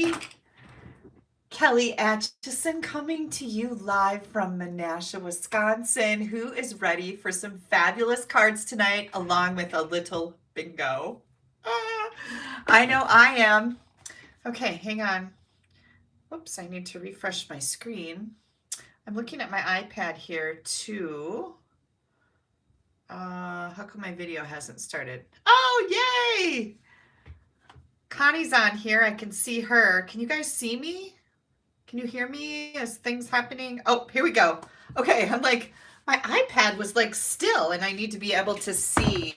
everybody. Kelly Acheson coming to you live from Menasha, Wisconsin, who is ready for some fabulous cards tonight along with a little bingo. I know I am. Okay, hang on. Oops, I need to refresh my screen. I'm looking at my iPad here too. How come my video hasn't started? Oh, yay! Connie's on here. I can see her. Can you guys see me? Can you hear me as things happening? Oh, here we go. Okay, I'm like, my iPad was like still, and I need to be able to see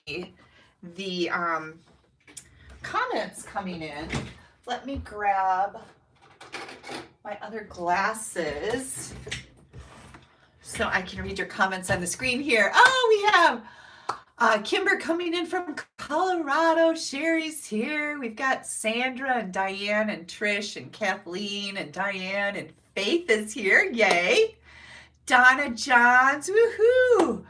the comments coming in. Let me grab my other glasses so I can read your comments on the screen here. Oh, we have Kimber coming in from Colorado. Sherry's here. We've got Sandra and Diane and Trish and Kathleen and Diane and Faith is here. Yay. Donna Johns. Woohoo.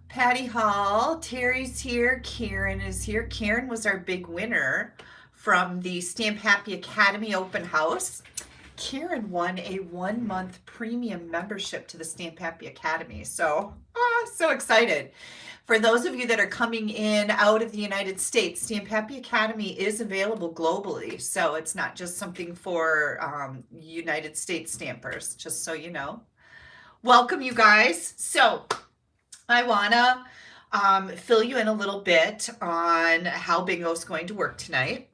Patty Hall. Terry's here. Karen is here. Karen was our big winner from the Stamp Happy Academy open house. Karen won a 1-month premium membership to the Stamp Happy Academy. So excited. For those of you that are coming in out of the United States, Stamp Happy Academy is available globally. So it's not just something for United States stampers, just so you know. Welcome, you guys. So I want to fill you in a little bit on how bingo is going to work tonight.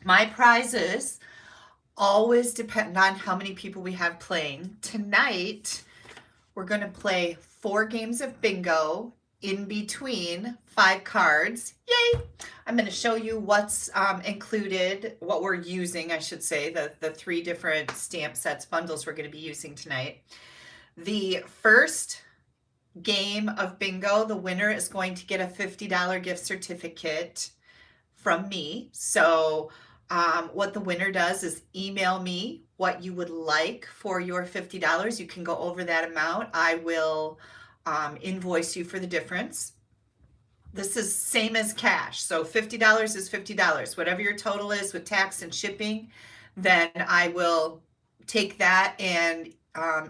My prizes always depend on how many people we have playing. Tonight, we're going to play 4 games of bingo in between 5 cards. Yay! I'm going to show you what's included, what we're using, I should say, the 3 different stamp sets, bundles we're going to be using tonight. The first game of bingo, the winner is going to get a $50 gift certificate from me. So what the winner does is email me what you would like for your $50. You can go over that amount. I will invoice you for the difference. This is same as cash. So $50 is $50. Whatever your total is with tax and shipping, then I will take that and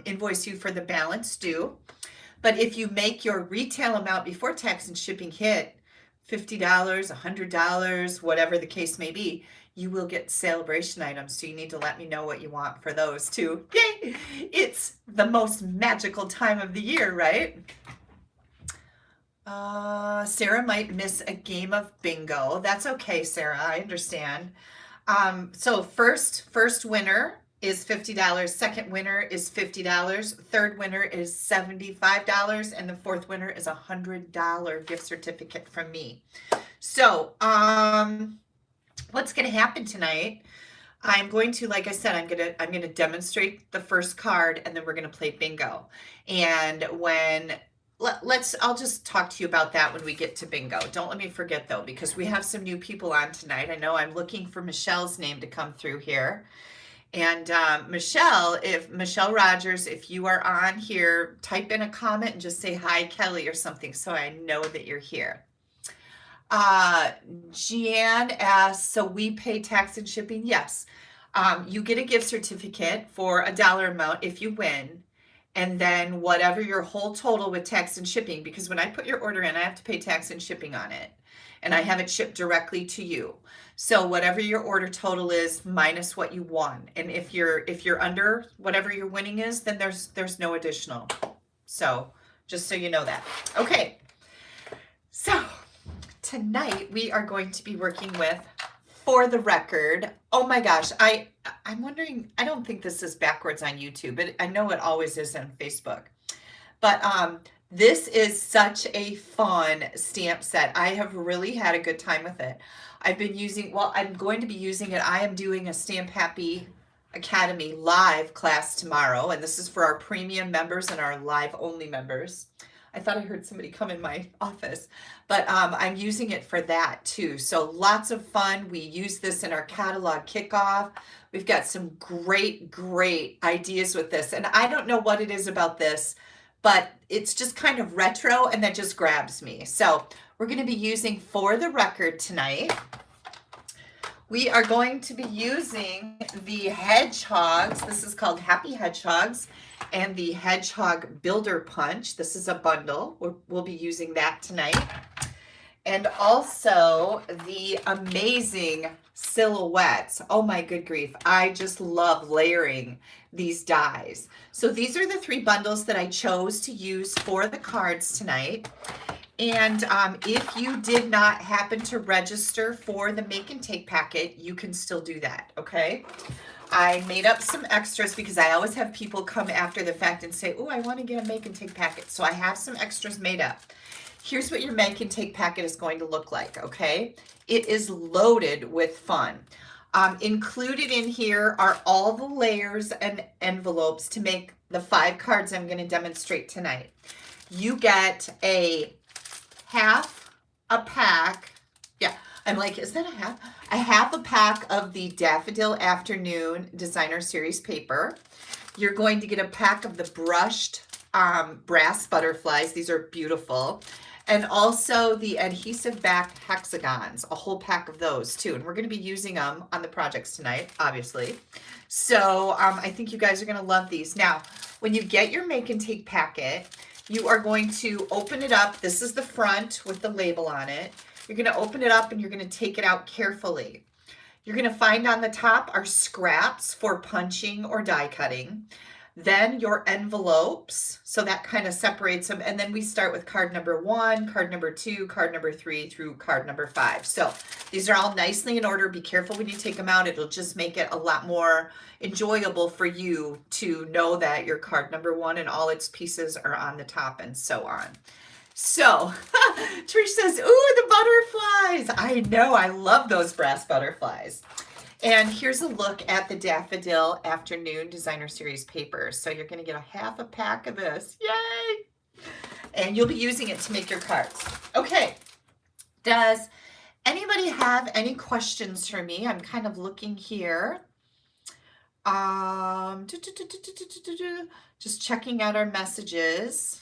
invoice you for the balance due. But if you make your retail amount before tax and shipping hit $50, $100, whatever the case may be, you will get celebration items. So you need to let me know what you want for those too. Yay! It's the most magical time of the year, right? Sarah might miss a game of bingo. That's okay, Sarah. I understand. So first winner is $50. Second winner is $50. Third winner is $75. And the fourth winner is a $100 gift certificate from me. So, what's going to happen tonight? I'm going to, like I said, I'm going to demonstrate the first card, and then we're going to play bingo. And I'll just talk to you about that when we get to bingo. Don't let me forget though, because we have some new people on tonight. I know I'm looking for Michelle's name to come through here. And Michelle Rogers, if you are on here, type in a comment and just say hi, Kelly, or something, so I know that you're here. Jeanne asks, so we pay tax and shipping? Yes. You get a gift certificate for $1 amount if you win, and then whatever your whole total with tax and shipping, because when I put your order in, I have to pay tax and shipping on it, and I have it shipped directly to you. So whatever your order total is minus what you won, and if you're under whatever your winning is, then there's no additional. So just so you know that. Okay. So tonight we are going to be working with For the Record. Oh my gosh, I'm wondering, I don't think this is backwards on YouTube, but I know it always is on Facebook. But this is such a fun stamp set. I have really had a good time with it. I'm going to be using it. I am doing a Stamp Happy Academy live class tomorrow, and this is for our premium members and our live only members. I thought I heard somebody come in my office, but I'm using it for that too. So lots of fun. We use this in our catalog kickoff. We've got some great ideas with this. And I don't know what it is about this, but it's just kind of retro and that just grabs me. So we're going to be using For the Record tonight. We are going to be using the hedgehogs. This is called Happy Hedgehogs, and the Hedgehog Builder Punch. This is a bundle. We'll be using that tonight. And also the amazing silhouettes. Oh my good grief. I just love layering these dies. So these are the 3 bundles that I chose to use for the cards tonight. And if you did not happen to register for the make and take packet, you can still do that, okay? I made up some extras because I always have people come after the fact and say, oh, I want to get a make and take packet. So I have some extras made up. Here's what your make and take packet is going to look like, okay? It is loaded with fun. Included in here are all the layers and envelopes to make the 5 cards I'm going to demonstrate tonight. You get a half a pack. Yeah, I'm like, is that a half? A half a pack of the Daffodil Afternoon Designer Series paper. You're going to get a pack of the brushed brass butterflies. These are beautiful. And also the adhesive backed hexagons, a whole pack of those too. And we're going to be using them on the projects tonight, obviously. So I think you guys are going to love these. Now, when you get your make and take packet, you are going to open it up. This is the front with the label on it. You're going to open it up and you're going to take it out carefully. You're going to find on the top are scraps for punching or die cutting. Then your envelopes, so that kind of separates them. And then we start with card number 1, card number 2, card number 3 through card number 5. So these are all nicely in order. Be careful when you take them out. It'll just make it a lot more enjoyable for you to know that your card number 1 and all its pieces are on the top and so on. So Trish says, ooh, the butterflies. I know, I love those brass butterflies. And here's a look at the Daffodil Afternoon Designer Series paper. So you're going to get a half a pack of this. Yay! And you'll be using it to make your cards. Okay. Does anybody have any questions for me? I'm kind of looking here. Just checking out our messages.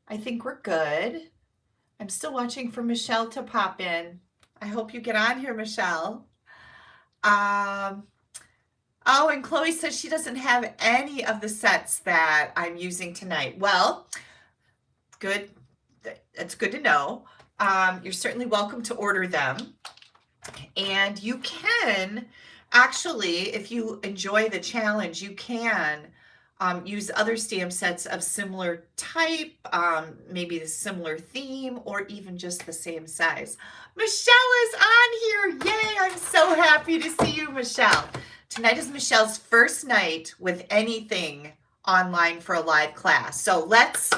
I think we're good. I'm still watching for Michelle to pop in. I hope you get on here, Michelle. Oh, and Chloe says she doesn't have any of the sets that I'm using tonight. Well, good. It's good to know. You're certainly welcome to order them. And you can actually, if you enjoy the challenge, you can use other stamp sets of similar type, maybe the similar theme, or even just the same size. Michelle is on here. Yay, I'm so happy to see you, Michelle. Tonight is Michelle's first night with anything online for a live class. So let's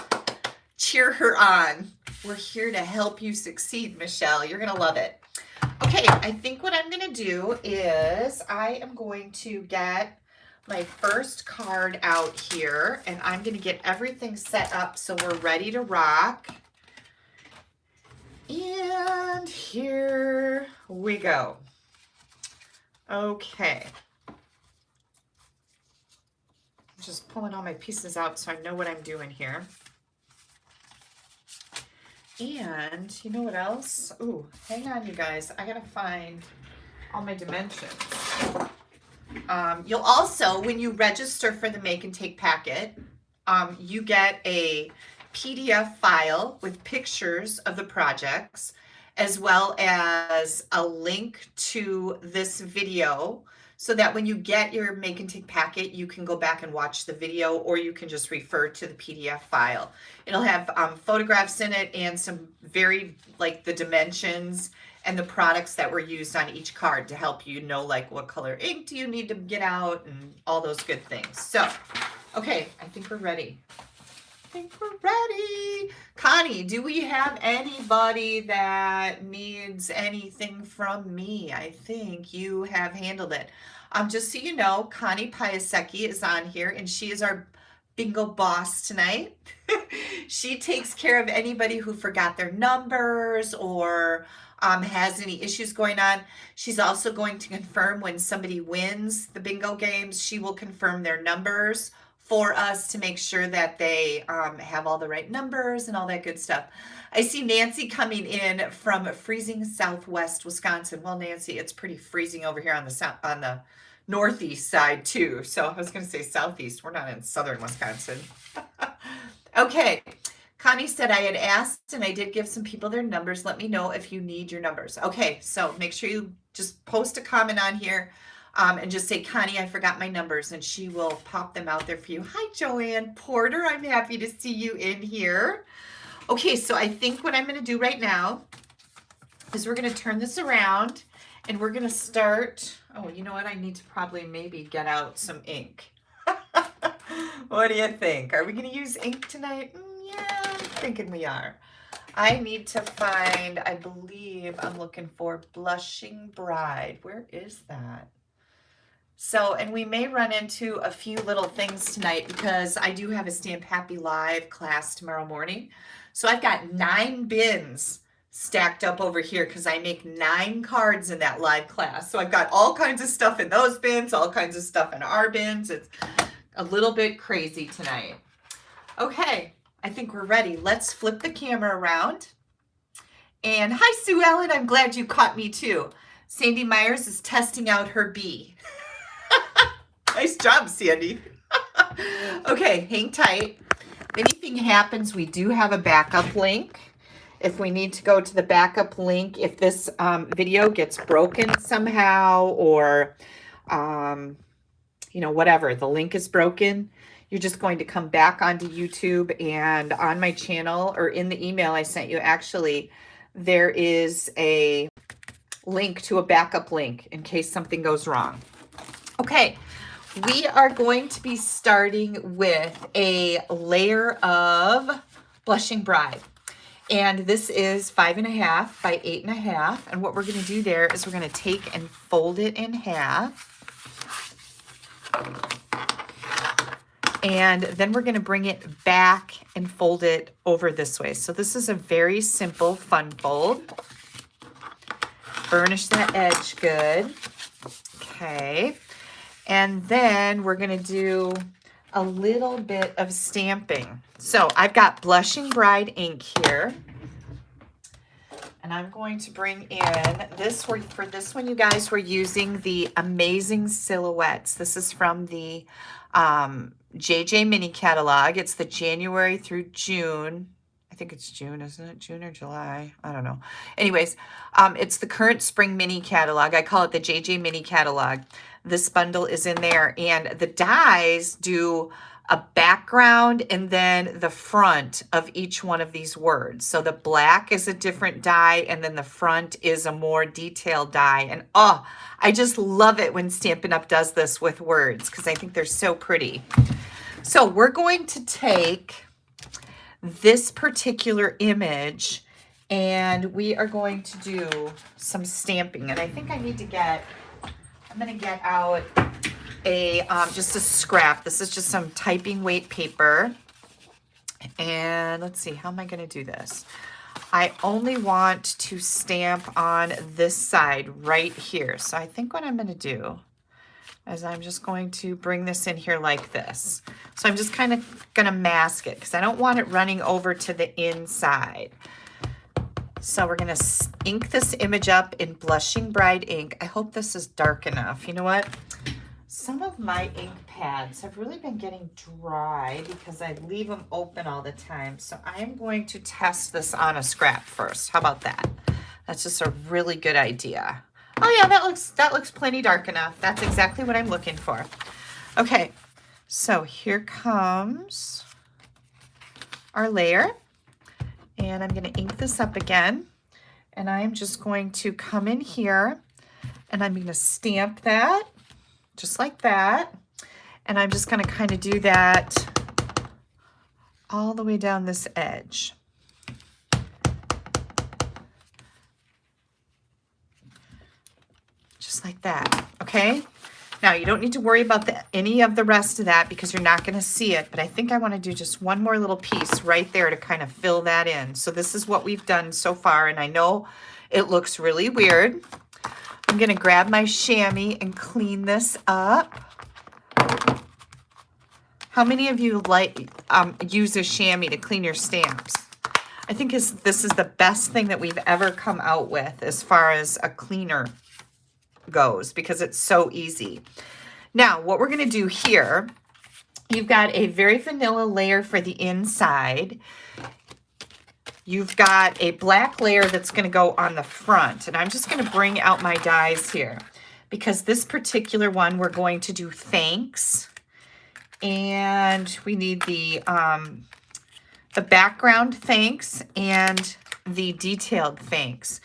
cheer her on. We're here to help you succeed, Michelle. You're going to love it. Okay, I think what I'm going to do is I am going to get my first card out here, and I'm going to get everything set up so we're ready to rock. And here we go. Okay. I'm just pulling all my pieces out so I know what I'm doing here. And you know what else? Ooh, hang on, you guys. I gotta find all my dimensions. You'll also, when you register for the make and take packet, you get a PDF file with pictures of the projects, as well as a link to this video, so that when you get your make and take packet, you can go back and watch the video, or you can just refer to the PDF file. It'll have photographs in it and some very, like, the dimensions and the products that were used on each card to help you know, like, what color ink do you need to get out and all those good things. So, okay, I think we're ready. I think we're ready. Connie, do we have anybody that needs anything from me? I think you have handled it. Just so you know, Connie Piasecki is on here, and she is our bingo boss tonight. She takes care of anybody who forgot their numbers or has any issues going on. She's also going to confirm when somebody wins the bingo games. She will confirm their numbers for us to make sure that they have all the right numbers and all that good stuff. I see Nancy coming in from freezing Southwest Wisconsin. Well, Nancy, it's pretty freezing over here on the northeast side too. So I was going to say southeast. We're not in southern Wisconsin. Okay. Connie said I had asked and I did give some people their numbers. Let me know if you need your numbers. Okay, so make sure you just post a comment on here and just say, Connie, I forgot my numbers, and she will pop them out there for you. Hi, Joanne Porter. I'm happy to see you in here. Okay, so I think what I'm going to do right now is we're going to turn this around and we're going to start. Oh, you know what? I need to probably maybe get out some ink. What do you think? Are we going to use ink tonight? Yeah, I'm thinking we are. I need to find, I believe I'm looking for Blushing Bride. Where is that? So, and we may run into a few little things tonight because I do have a Stamp Happy Live class tomorrow morning. So I've got 9 bins stacked up over here because I make 9 cards in that live class. So I've got all kinds of stuff in those bins, all kinds of stuff in our bins. It's a little bit crazy tonight. Okay, I think we're ready. Let's flip the camera around. And hi, Sue Ellen. I'm glad you caught me too. Sandy Myers is testing out her bee. Nice job, Sandy. Okay, hang tight. If anything happens, we do have a backup link. If we need to go to the backup link, if this video gets broken somehow or, you know, whatever, the link is broken, you're just going to come back onto YouTube, and on my channel or in the email I sent you, actually, there is a link to a backup link in case something goes wrong. Okay, we are going to be starting with a layer of Blushing Bride. And this is 5.5 by 8.5. And what we're going to do there is we're going to take and fold it in half. And then we're going to bring it back and fold it over this way. So this is a very simple fun fold. Burnish that edge good. Okay. And then we're going to do a little bit of stamping. So I've got Blushing Bride ink here. And I'm going to bring in this. For this one, you guys, we're using the Amazing Silhouettes. This is from the JJ Mini Catalog. It's the January through June. I think it's June, isn't it? June or July? I don't know. Anyways, it's the current Spring Mini Catalog. I call it the JJ Mini Catalog. This bundle is in there, and the dies do a background and then the front of each one of these words. So the black is a different die, and then the front is a more detailed die. And oh, I just love it when Stampin' Up! Does this with words because I think they're so pretty. So we're going to take this particular image and we are going to do some stamping. And I think I need to I'm going to get out just a scrap. This is just some typing weight paper. And let's see, how am I going to do this? I only want to stamp on this side right here. So I think what I'm going to do is I'm just going to bring this in here like this. So I'm just kind of going to mask it because I don't want it running over to the inside. So we're going to ink this image up in Blushing Bride ink. I hope this is dark enough. You know what? Some of my ink pads have really been getting dry because I leave them open all the time. So I am going to test this on a scrap first. How about that? That's just a really good idea. Oh yeah, that looks plenty dark enough. That's exactly what I'm looking for. Okay, so here comes our layer. And I'm going to ink this up again. And I'm just going to come in here and I'm going to stamp that just like that. And I'm just going to kind of do that all the way down this edge. Just like that. Okay. Now you don't need to worry about any of the rest of that because you're not going to see it, but I think I want to do just one more little piece right there to kind of fill that in. So this is what we've done so far, and I know it looks really weird. I'm going to grab my chamois and clean this up. How many of you like use a chamois to clean your stamps? I think this is the best thing that we've ever come out with as far as a cleaner goes, because it's so easy. Now, what we're going to do here, you've got a very vanilla layer for the inside. You've got a black layer that's going to go on the front. And I'm just going to bring out my dies here, because this particular one, we're going to do thanks. And we need the background thanks and the detailed thanks.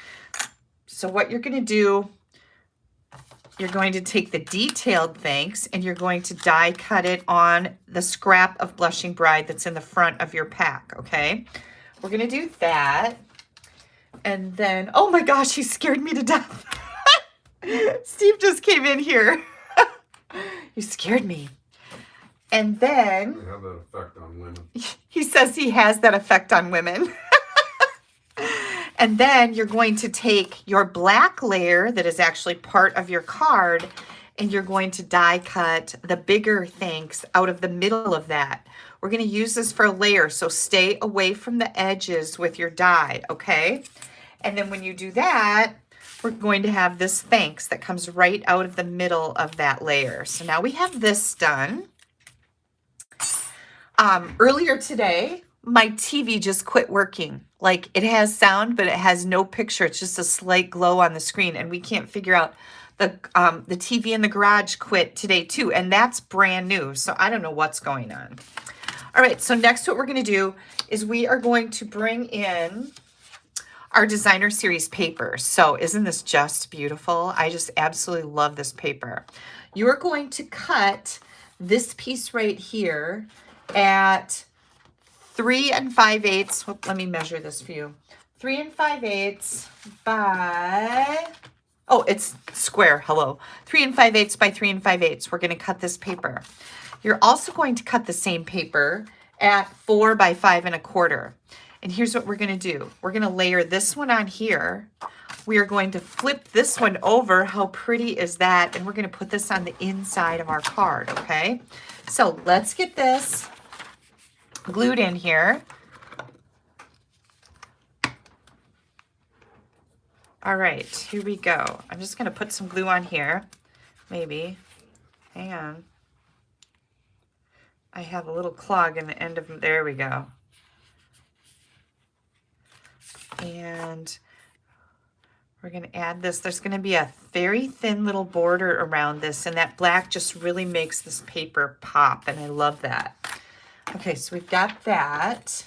So what you're going to do, you're going to take the detailed thanks and you're going to die cut it on the scrap of Blushing Bride that's in the front of your pack, okay? We're going to do that. And then, oh my gosh, he scared me to death. Steve just came in here. You scared me. And then they have that effect on women. He says he has that effect on women. And then you're going to take your black layer that is actually part of your card, and you're going to die cut the bigger thanks out of the middle of that. We're going to use this for a layer, so stay away from the edges with your die, okay? And then when you do that, we're going to have this thanks that comes right out of the middle of that layer. So now we have this done. Earlier today, my TV just quit working. Like, it has sound, but it has no picture. It's just a slight glow on the screen, and we can't figure out the TV in the garage quit today too, and that's brand new. So I don't know what's going on. All right, so next what we're going to do is we are going to bring in our designer series paper. So isn't this just beautiful? I just absolutely love this paper. You are going to cut this piece right here at 3 5/8. Let me measure this for you. 3 5/8 by, oh, it's square, hello. 3 5/8 by 3 5/8. We're going to cut this paper. You're also going to cut the same paper at 4 by 5 1/4. And here's what we're going to do. We're going to layer this one on here. We are going to flip this one over. How pretty is that? And we're going to put this on the inside of our card, okay? So let's get this glued in here. All right, here we go. I'm just going to put some glue on here, maybe. Hang on. I have a little clog in the end of, there we go. And we're going to add this. There's going to be a very thin little border around this, and that black just really makes this paper pop, and I love that. Okay, so we've got that.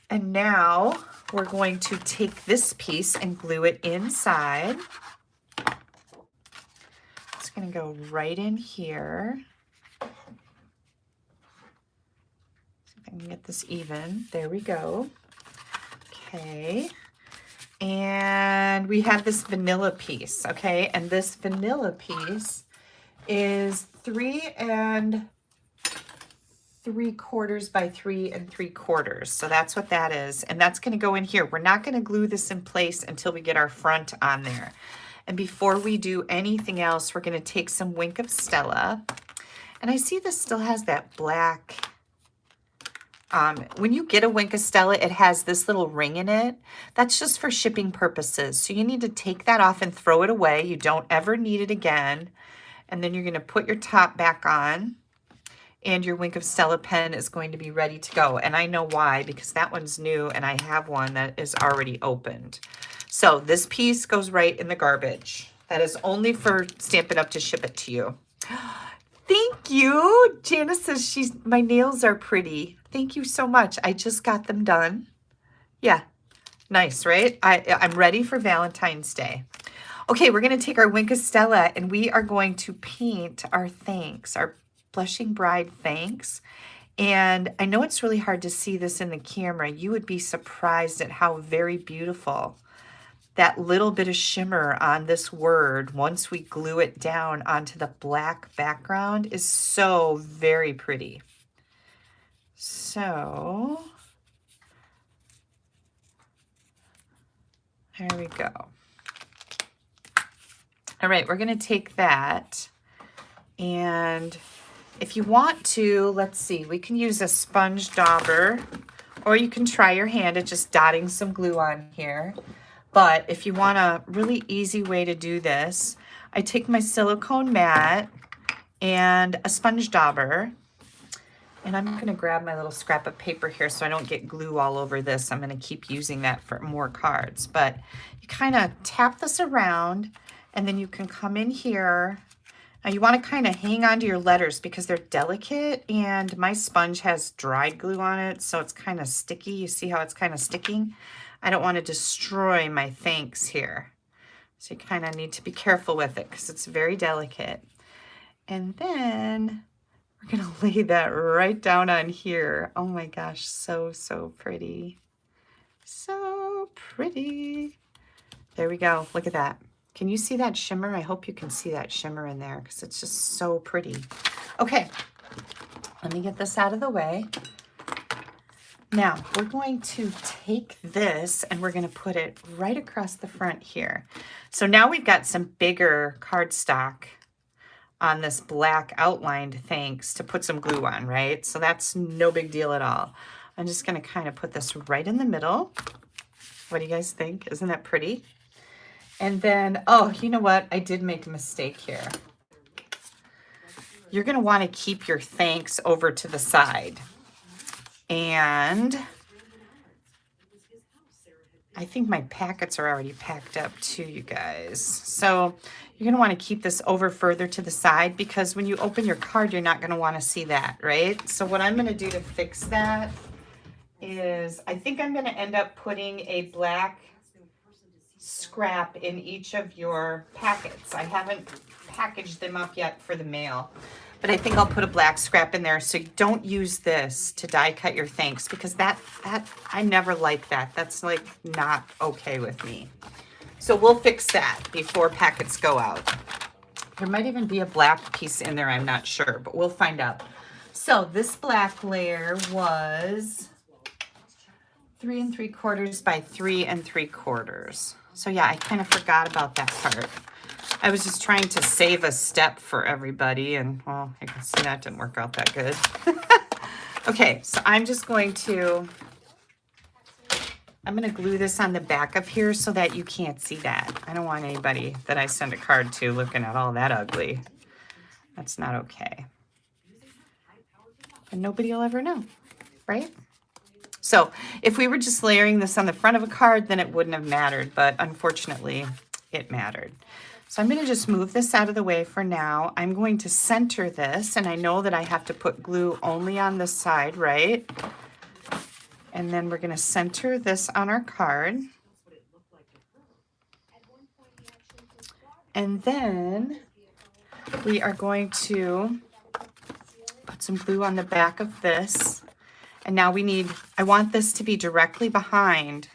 And now we're going to take this piece and glue it inside. It's going to go right in here. See if I can get this even. There we go. Okay. And we have this vanilla piece, okay? And this vanilla piece is 3 3/4 by 3 3/4. So that's what that is. And that's going to go in here. We're not going to glue this in place until we get our front on there. And before we do anything else, we're going to take some Wink of Stella. And I see this still has that black. When you get a Wink of Stella, it has this little ring in it. That's just for shipping purposes. So you need to take that off and throw it away. You don't ever need it again. And then you're going to put your top back on. And your Wink of Stella pen is going to be ready to go. And I know why, because that one's new and I have one that is already opened. So this piece goes right in the garbage. That is only for Stampin' Up! To ship it to you. Thank you. Janice says my nails are pretty. Thank you so much. I just got them done. Yeah, nice, right? I'm ready for Valentine's Day. Okay, we're going to take our Wink of Stella and we are going to paint our thanks, our Blushing Bride thanks. And I know it's really hard to see this in the camera. You would be surprised at how very beautiful that little bit of shimmer on this word, once we glue it down onto the black background, is so very pretty. So there we go. All right, we're going to take that and If you want to, let's see, we can use a sponge dauber, or you can try your hand at just dotting some glue on here. But if you want a really easy way to do this, I take my silicone mat and a sponge dauber, and I'm gonna grab my little scrap of paper here so I don't get glue all over this. I'm gonna keep using that for more cards. But you kind of tap this around, and then you can come in here. Now you want to kind of hang on to your letters because they're delicate, and my sponge has dried glue on it, so it's kind of sticky. You see how it's kind of sticking? I don't want to destroy my thanks here. So you kind of need to be careful with it because it's very delicate. And then we're going to lay that right down on here. Oh my gosh, so, so pretty. So pretty. There we go. Look at that. Can you see that shimmer? I hope you can see that shimmer in there because it's just so pretty. Okay, let me get this out of the way. Now, we're going to take this and we're going to put it right across the front here. So now we've got some bigger cardstock on this black outlined thanks to put some glue on, right? So that's no big deal at all. I'm just going to kind of put this right in the middle. What do you guys think? Isn't that pretty? And then, oh, you know what? I did make a mistake here. You're going to want to keep your thanks over to the side. And I think my packets are already packed up too, you guys. So you're going to want to keep this over further to the side because when you open your card, you're not going to want to see that, right? So what I'm going to do to fix that is I think I'm going to end up putting a black scrap in each of your packets. I haven't packaged them up yet for the mail, but I think I'll put a black scrap in there. So you don't use this to die cut your thanks because that I never like that. That's like not okay with me. So we'll fix that before packets go out. There might even be a black piece in there. I'm not sure, but we'll find out. So this black layer was 3 3/4 by 3 3/4. So yeah, I kind of forgot about that part. I was just trying to save a step for everybody, and well, I can see that didn't work out that good. Okay, so I'm going to glue this on the back of here so that you can't see that. I don't want anybody that I send a card to looking at all that ugly. That's not okay. And nobody will ever know, right? So if we were just layering this on the front of a card, then it wouldn't have mattered, but unfortunately it mattered. So I'm going to just move this out of the way for now. I'm going to center this, and I know that I have to put glue only on this side, right? And then we're going to center this on our card. And then we are going to put some glue on the back of this. And now I want this to be directly behind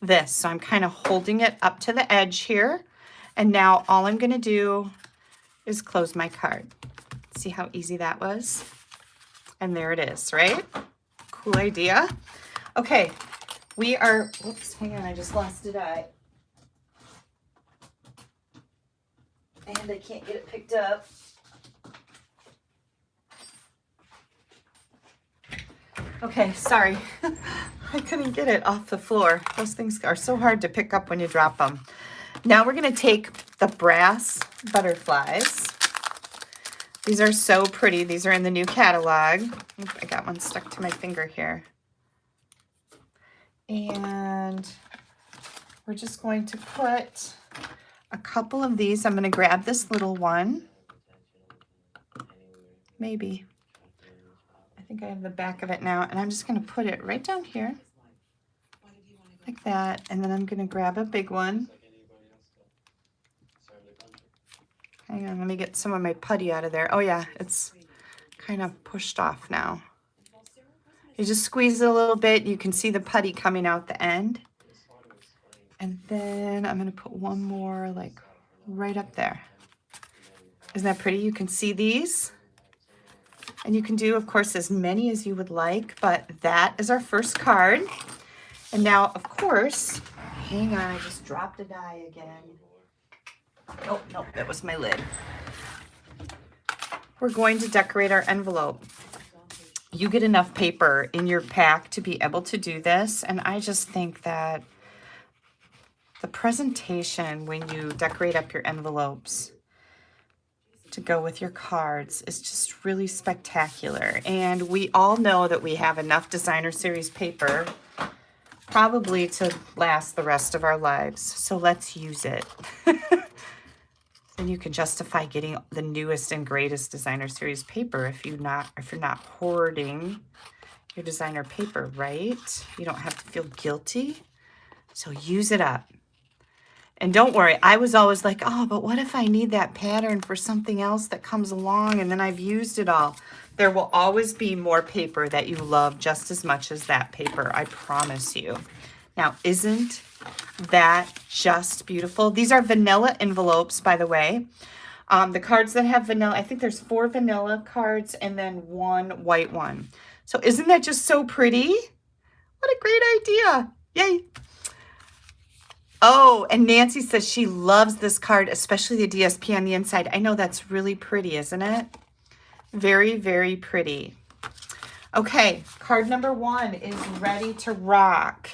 this. So I'm kind of holding it up to the edge here. And now all I'm going to do is close my card. See how easy that was? And there it is, right? Cool idea. Okay, whoops, hang on, I just lost a die. And I can't get it picked up. Okay, sorry. I couldn't get it off the floor. Those things are so hard to pick up when you drop them. Now we're going to take the brass butterflies. These are so pretty. These are in the new catalog. Oop, I got one stuck to my finger here. And we're just going to put a couple of these. I'm going to grab this little one. Maybe. I think I have the back of it now, and I'm just going to put it right down here like that, and then I'm going to grab a big one. Hang on, let me get some of my putty out of there. Oh yeah, it's kind of pushed off now. You just squeeze it a little bit. You can see the putty coming out the end. And then I'm going to put one more like right up there. Isn't that pretty? You can see these. And you can do, of course, as many as you would like, but that is our first card. And now, of course, hang on, I just dropped a die again. Oh, no, that was my lid. we're going to decorate our envelope. You get enough paper in your pack to be able to do this, and I just think that the presentation when you decorate up your envelopes to go with your cards is just really spectacular. And we all know that we have enough designer series paper probably to last the rest of our lives. So let's use it. And you can justify getting the newest and greatest designer series paper if you're not hoarding your designer paper, right? You don't have to feel guilty. So use it up. And don't worry, I was always like, oh, but what if I need that pattern for something else that comes along and then I've used it all? There will always be more paper that you love just as much as that paper, I promise you. Now, isn't that just beautiful? These are vanilla envelopes, by the way. The cards that have vanilla, I think there's 4 vanilla cards and then 1 white one. So isn't that just so pretty? What a great idea. Yay. Oh, and Nancy says she loves this card, especially the DSP on the inside. I know that's really pretty, isn't it? Very, very pretty. Okay, card number 1 is ready to rock.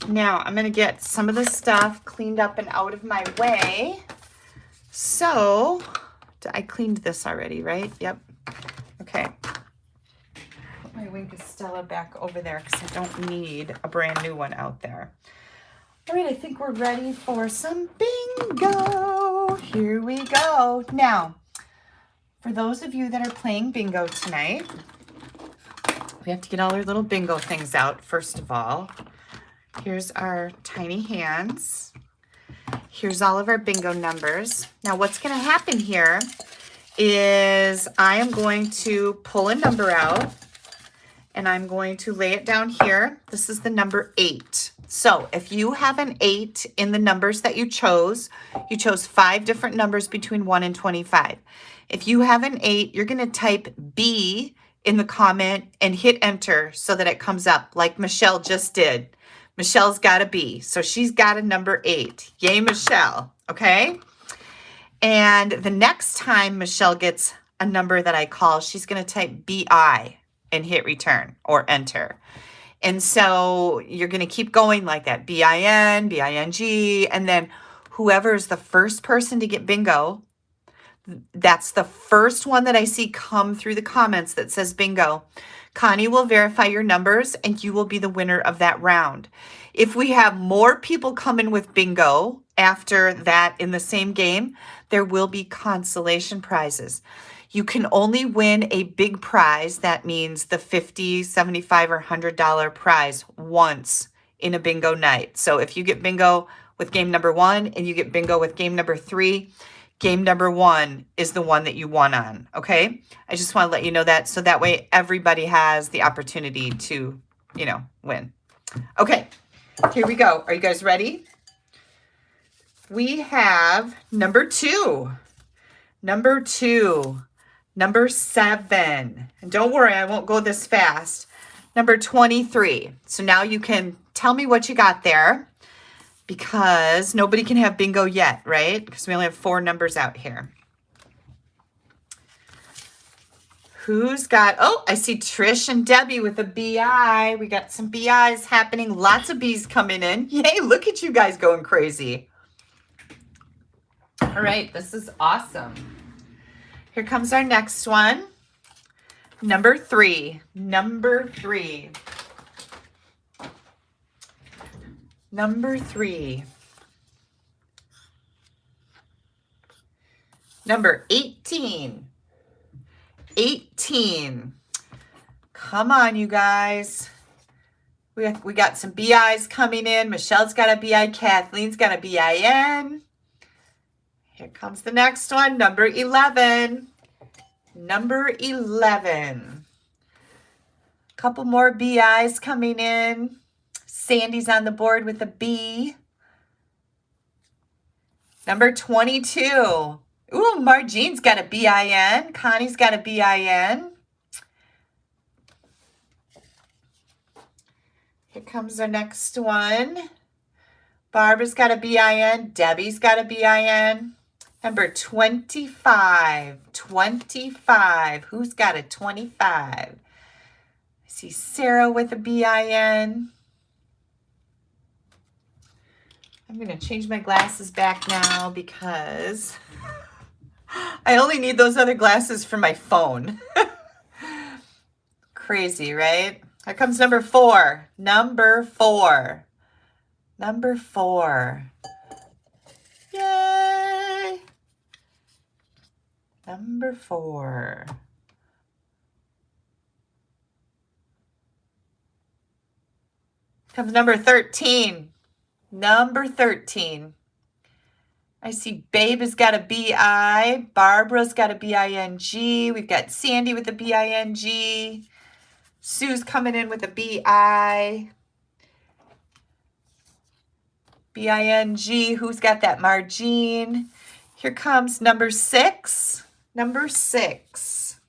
Now, I'm going to get some of this stuff cleaned up and out of my way. So, I cleaned this already, right? Yep. Okay. Put my Wink of Stella back over there because I don't need a brand new one out there. All right, I think we're ready for some bingo. Here we go. Now, for those of you that are playing bingo tonight, we have to get all our little bingo things out, first of all. Here's our tiny hands. Here's all of our bingo numbers. Now, what's going to happen here is I am going to pull a number out, and I'm going to lay it down here. This is the number 8. So if you have an 8 in the numbers that you chose 5 different numbers between 1 and 25. If you have an 8, you're going to type B in the comment and hit enter so that it comes up like Michelle just did. Michelle's got a B, so she's got a number 8. Yay, Michelle, okay? And the next time Michelle gets a number that I call, she's going to type BI and hit return or enter. And so you're going to keep going like that, BIN, BING, and then whoever is the first person to get bingo, that's the first one that I see come through the comments that says bingo. Connie will verify your numbers and you will be the winner of that round. If we have more people come in with bingo after that in the same game, there will be consolation prizes. You can only win a big prize. That means the $50, $75, or $100 prize once in a bingo night. So if you get bingo with game number 1 and you get bingo with game number 3, game number 1 is the one that you won on, okay? I just want to let you know that so that way everybody has the opportunity to, win. Okay, here we go. Are you guys ready? We have number 2. Number 2. Number 7. And don't worry, I won't go this fast. Number 23. So now you can tell me what you got there because nobody can have bingo yet, right? Because we only have 4 numbers out here. Who's got, oh, I see Trish and Debbie with a BI. We got some BIs happening. Lots of B's coming in. Yay, look at you guys going crazy. All right, this is awesome. Here comes our next one. Number 3. Number 3. Number 3. Number 18. 18. Come on, you guys. We got some BIs coming in. Michelle's got a BI. Kathleen's got a BIN. Here comes the next one, number 11. Number 11. Couple more BIs coming in. Sandy's on the board with a B. Number 22. Ooh, Marjean's got a BIN. Connie's got a BIN. Here comes our next one. Barbara's got a BIN. Debbie's got a BIN. Number 25. 25. Who's got a 25? I see Sarah with a BIN. I'm going to change my glasses back now because I only need those other glasses for my phone. Crazy, right? Here comes number 4. Number 4. Number 4. Yay! Number 4. Comes number 13. Number 13. I see Babe has got a BI. Barbara's got a BING. We've got Sandy with a BING. Sue's coming in with a BI. BING. Who's got that Margine? Here comes number 6. Number 6.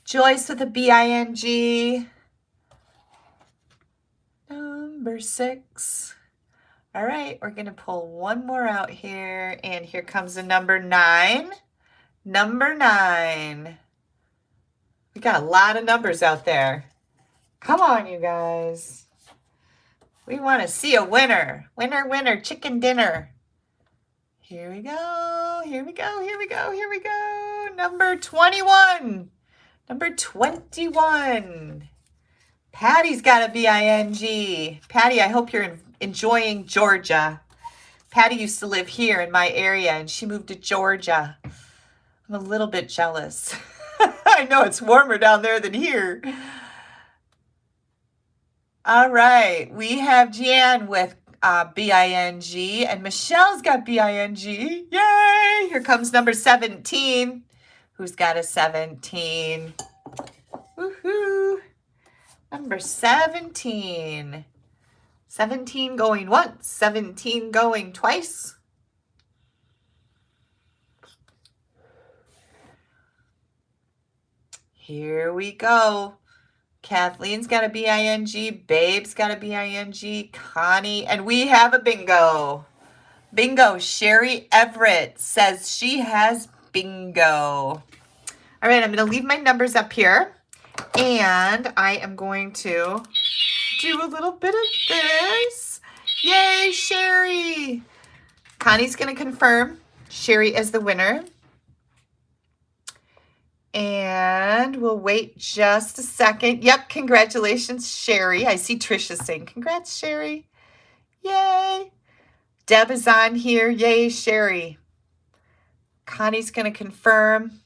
Joyce with a BING. Number 6. All right, we're going to pull one more out here, and here comes a number 9. Number 9. We got a lot of numbers out there. Come on, you guys. We want to see a winner. Winner, winner, chicken dinner. Here we go. Here we go. Here we go. Here we go. Number 21. Number 21. Patty's got a BING. Patty, I hope you're enjoying Georgia. Patty used to live here in my area, and she moved to Georgia. I'm a little bit jealous. I know it's warmer down there than here. All right, we have Jan with BING, and Michelle's got BING. Yay! Here comes number 17. Who's got a 17? Woohoo! Number 17. 17 going once, 17 going twice. Here we go. Kathleen's got a BING, Babe's got a BING, Connie, and we have a bingo. Bingo. Sherry Everett says she has bingo. All right, I'm going to leave my numbers up here, and I am going to do a little bit of this. Yay, Sherry. Connie's going to confirm Sherry as the winner. And we'll wait just a second. Yep, congratulations, Sherry. I see Trisha saying, congrats, Sherry. Yay. Deb is on here. Yay, Sherry. Connie's going to confirm.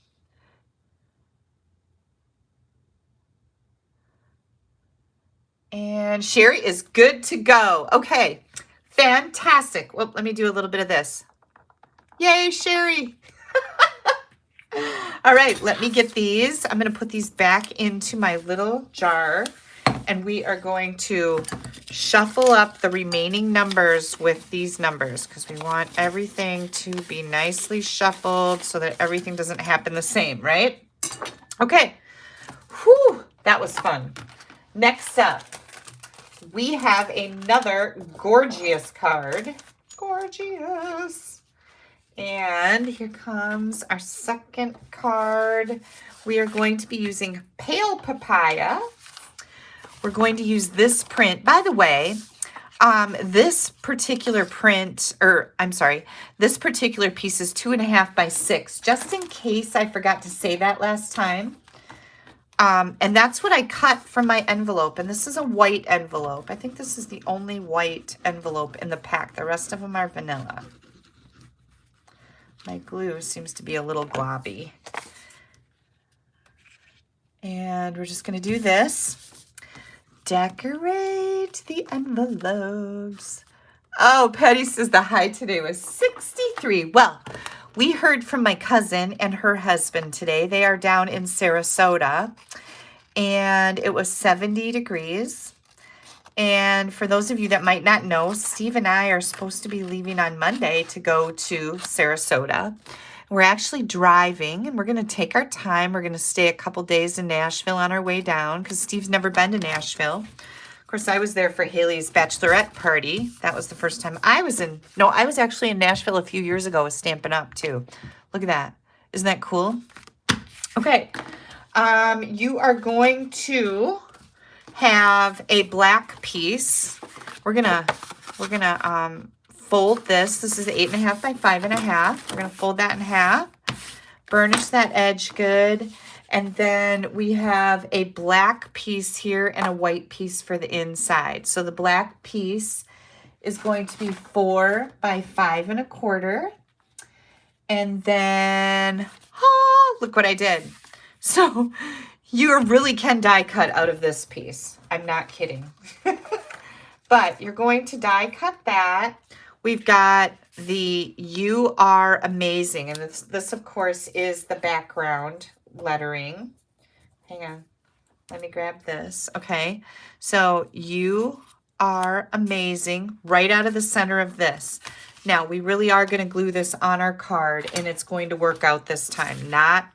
And Sherry is good to go. Okay, fantastic. Well, let me do a little bit of this. Yay, Sherry. All right, let me get these. I'm going to put these back into my little jar, and we are going to shuffle up the remaining numbers with these numbers because we want everything to be nicely shuffled so that everything doesn't happen the same, right? Okay. Whew, that was fun. Next up, we have another gorgeous card. Gorgeous. And here comes our second card. We are going to be using Pale Papaya. We're going to use this print. By the way, this particular print, this particular piece is 2.5 by 6, just in case I forgot to say that last time. And that's what I cut from my envelope. And this is a white envelope. I think this is the only white envelope in the pack. The rest of them are vanilla. My glue seems to be a little globby. And we're just going to do this. Decorate the envelopes. Oh, Patty says the high today was 63. Well, we heard from my cousin and her husband today. They are down in Sarasota, and it was 70 degrees. And for those of you that might not know, Steve and I are supposed to be leaving on Monday to go to Sarasota. We're actually driving, and we're going to take our time. We're going to stay a couple days in Nashville on our way down because Steve's never been to Nashville. Of course, I was there for Haley's bachelorette party. That was the first time I was in, no, I was actually in Nashville a few years ago with Stampin' Up! Too. Look at that. Isn't that cool? Okay. You are going to have a black piece. We're gonna fold this. This is 8.5 by 5.5. We're gonna fold that in half, burnish that edge good, and then we have a black piece here and a white piece for the inside. So the black piece is going to be 4 by 5.25, and then look what I did. So you really can die cut out of this piece. I'm not kidding. But you're going to die cut that. We've got the "You Are Amazing." And this of course, is the background lettering. Hang on. Let me grab this. Okay. So "You Are Amazing" right out of the center of this. Now, we really are going to glue this on our card, and it's going to work out this time. Not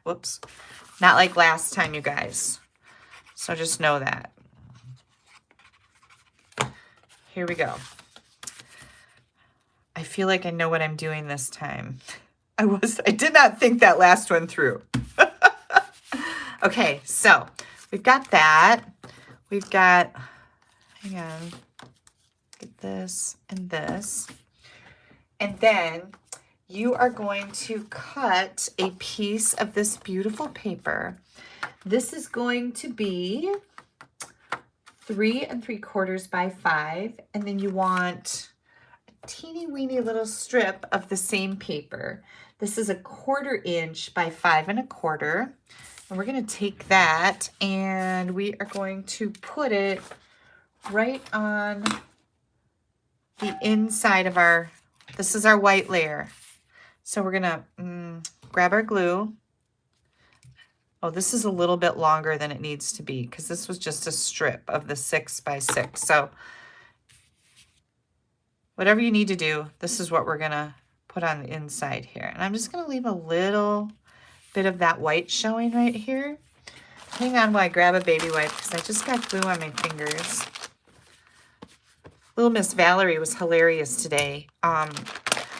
like last time, you guys. So just know that. Here we go. I feel like I know what I'm doing this time. I did not think that last one through. Okay, so we've got that. We've got, hang on, get this and this. And then you are going to cut a piece of this beautiful paper. This is going to be 3 3/4 by 5. And then you want a teeny weeny little strip of the same paper. This is a 1/4 inch by 5 1/4. And we're going to take that and we are going to put it right on the inside of our, this is our white layer. So we're going to grab our glue. Oh, this is a little bit longer than it needs to be because this was just a strip of the 6 by 6. So whatever you need to do, this is what we're going to put on the inside here. And I'm just going to leave a little bit of that white showing right here. Hang on while I grab a baby wipe because I just got glue on my fingers. Little Miss Valerie was hilarious today.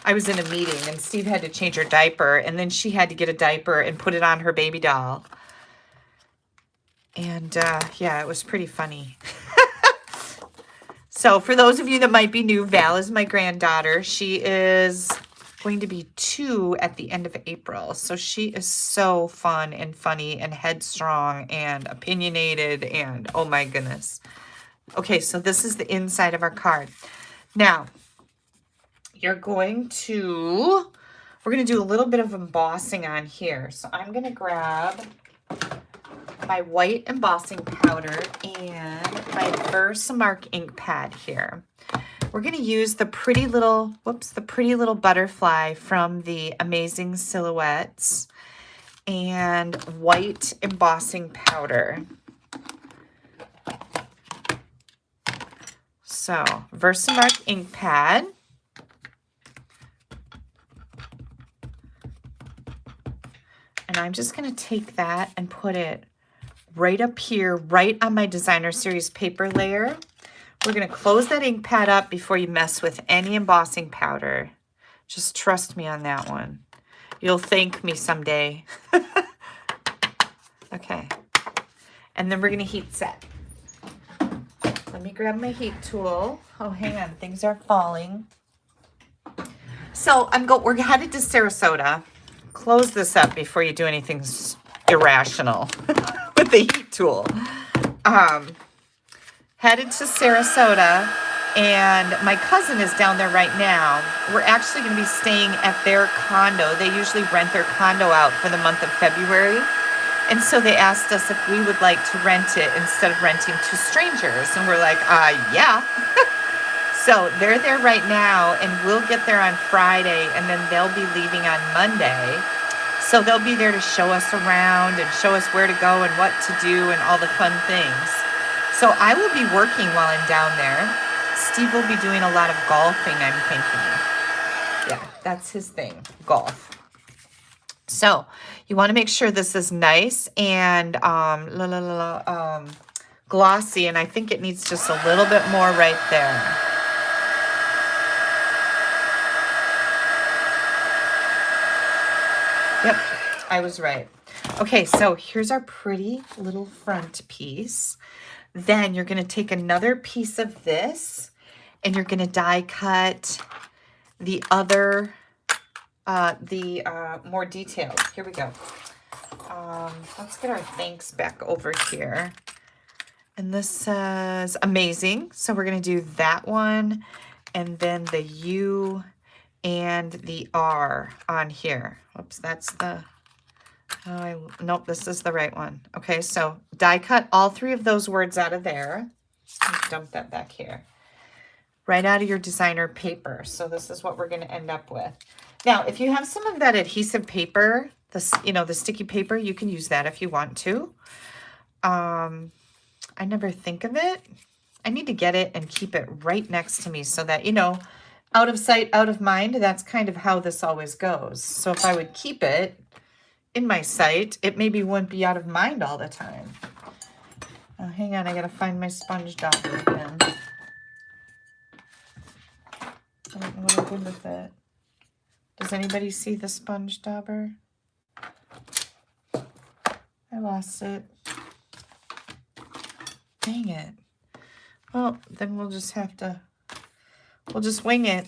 I was in a meeting and Steve had to change her diaper, and then she had to get a diaper and put it on her baby doll. And yeah, it was pretty funny. So for those of you that might be new, Val is my granddaughter. She is going to be 2 at the end of April. So she is so fun and funny and headstrong and opinionated and oh my goodness. Okay, so this is the inside of our card. Now, we're going to do a little bit of embossing on here. So I'm going to grab my white embossing powder and my Versamark ink pad here. We're going to use the pretty little, the pretty little butterfly from the Amazing Silhouettes and white embossing powder. So, Versamark ink pad. And I'm just going to take that and put it right up here, right on my Designer Series paper layer. We're going to close that ink pad up before you mess with any embossing powder. Just trust me on that one. You'll thank me someday. Okay. And then we're going to heat set. Let me grab my heat tool. Oh, hang on. Things are falling. So we're headed to Sarasota. Close this up before you do anything irrational with the heat tool. Headed to Sarasota, and my cousin is down there right now. We're actually going to be staying at their condo. They usually rent their condo out for the month of February. And so they asked us if we would like to rent it instead of renting to strangers. And we're like, yeah. So they're there right now, and we'll get there on Friday, and then they'll be leaving on Monday. So they'll be there to show us around and show us where to go and what to do and all the fun things. So I will be working while I'm down there. Steve will be doing a lot of golfing, I'm thinking. Yeah, that's his thing, golf. So you want to make sure this is nice and glossy, and I think it needs just a little bit more right there. Yep, I was right. Okay, so here's our pretty little front piece. Then you're going to take another piece of this and you're going to die cut the other, more detailed. Here we go. Let's get our thanks back over here. And this says amazing. So we're going to do that one and then the U and the R on here. Oops, that's the, nope, this is the right one. Okay, so die cut all three of those words out of there. Dump that back here. Right out of your designer paper. So this is what we're going to end up with. Now, if you have some of that adhesive paper, the sticky paper, you can use that if you want to. I never think of it. I need to get it and keep it right next to me so that, out of sight, out of mind, that's kind of how this always goes. So if I would keep it in my sight, it maybe wouldn't be out of mind all the time. Hang on, I gotta find my sponge dauber again. I don't know what I did with it. Does anybody see the sponge dauber? I lost it. Dang it. Well, then we'll just wing it.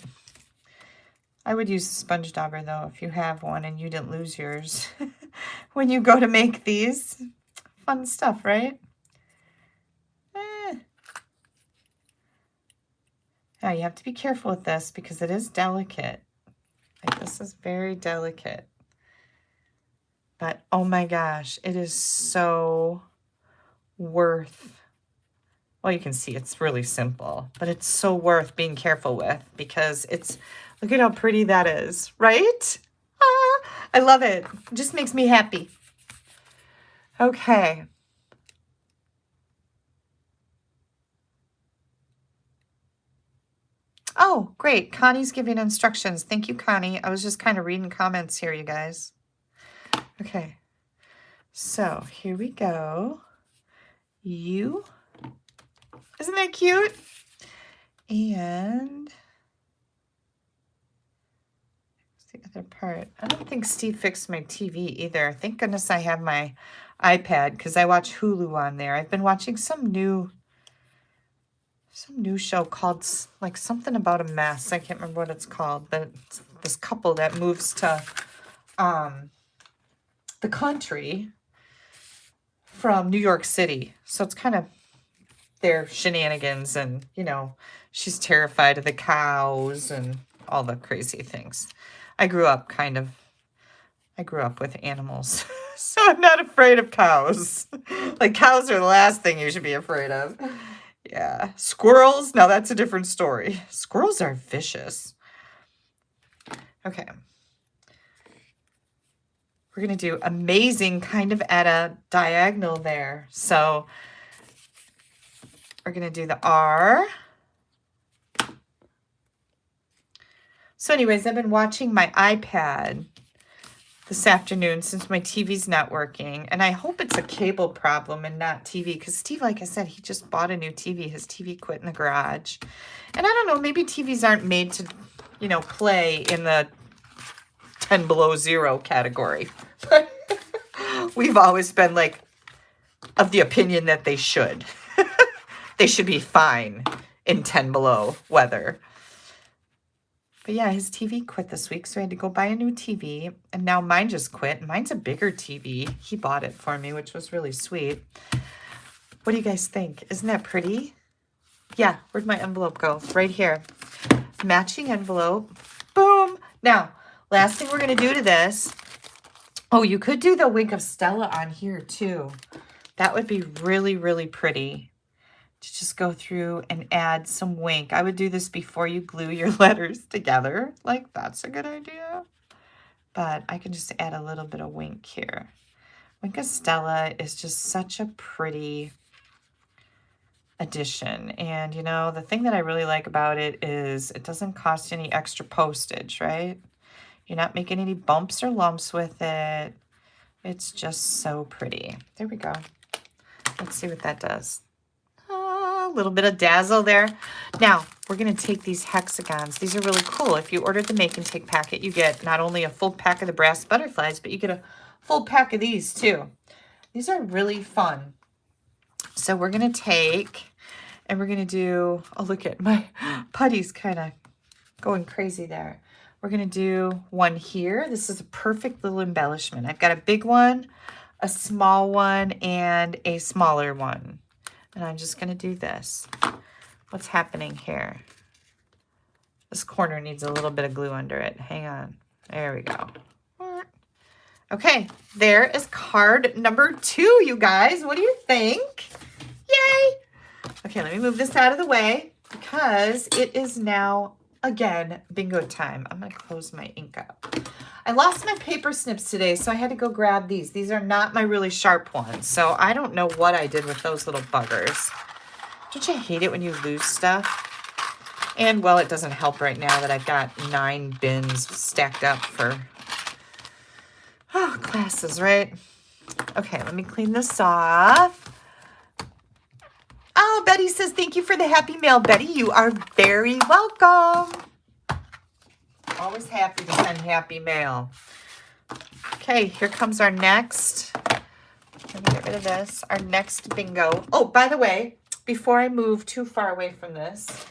I would use a sponge dauber though if you have one and you didn't lose yours. When you go to make these. Fun stuff, right? Now you have to be careful with this because it is delicate. Like, this is very delicate. But oh my gosh, it is so worth. Well, you can see it's really simple, but it's so worth being careful with because look at how pretty that is, right? Ah, I love it. It just makes me happy. Okay. Oh, great. Connie's giving instructions. Thank you, Connie. I was just kind of reading comments here, you guys. Okay. So here we go. Isn't that cute? And the other part. I don't think Steve fixed my TV either. Thank goodness I have my iPad because I watch Hulu on there. I've been watching some new show called like something about a mess. I can't remember what it's called, but it's this couple that moves to the country from New York City. So it's kind of their shenanigans and, she's terrified of the cows and all the crazy things. I grew up with animals, so I'm not afraid of cows. Like, cows are the last thing you should be afraid of. Yeah. Squirrels, now that's a different story. Squirrels are vicious. Okay. We're going to do amazing kind of at a diagonal there. So we're going to do the R. So anyways, I've been watching my iPad this afternoon since my TV's not working. And I hope it's a cable problem and not TV. Because Steve, like I said, he just bought a new TV. His TV quit in the garage. And I don't know, maybe TVs aren't made to, play in the 10 below 0 category. But we've always been like of the opinion that they should. They should be fine in 10 below weather. But yeah, his TV quit this week, so I had to go buy a new TV. And now mine just quit. Mine's a bigger TV. He bought it for me, which was really sweet. What do you guys think? Isn't that pretty? Yeah, where'd my envelope go? Right here. Matching envelope. Boom. Now, last thing we're going to do to this. Oh, you could do the wink of Stella on here too. That would be really, really pretty. To just go through and add some wink. I would do this before you glue your letters together. Like, that's a good idea. But I can just add a little bit of wink here. Wink of Stella is just such a pretty addition. And, the thing that I really like about it is it doesn't cost any extra postage, right? You're not making any bumps or lumps with it. It's just so pretty. There we go. Let's see what that does. a little bit of dazzle there. Now, we're going to take these hexagons. These are really cool. If you ordered the Make and Take packet, you get not only a full pack of the brass butterflies, but you get a full pack of these too. These are really fun. So we're going to take, and we're going to do, oh, look at my putty's kind of going crazy there. We're going to do one here. This is a perfect little embellishment. I've got a big one, a small one, and a smaller one. And I'm just going to do this. What's happening here? This corner needs a little bit of glue under it. Hang on. There we go. Okay, there is card number 2, you guys. What do you think? Yay! Okay, let me move this out of the way because it is now, again, bingo time. I'm going to close my ink up. I lost my paper snips today, so I had to go grab these. These are not my really sharp ones, so I don't know what I did with those little buggers. Don't you hate it when you lose stuff? And, well, it doesn't help right now that I've got 9 bins stacked up for classes, right? Okay, let me clean this off. Oh, Betty says, thank you for the happy mail. Betty, you are very welcome. Always happy to send happy mail. Okay, here comes our next. Let me get rid of this. Our next bingo. Oh, by the way, before I move too far away from this,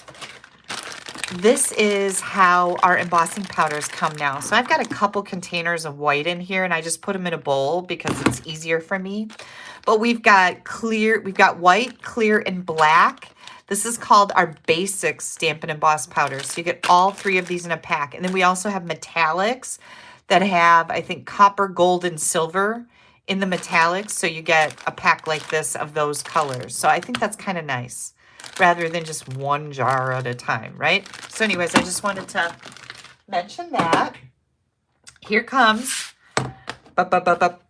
this is how our embossing powders come now. So I've got a couple containers of white in here, and I just put them in a bowl because it's easier for me. But we've got clear, we've got white, clear, and black. This is called our basic Stampin' Emboss powders. So you get all 3 of these in a pack. And then we also have metallics that have, I think, copper, gold, and silver in the metallics. So you get a pack like this of those colors. So I think that's kind of nice, rather than just one jar at a time, right? So anyways, I just wanted to mention that. Here comes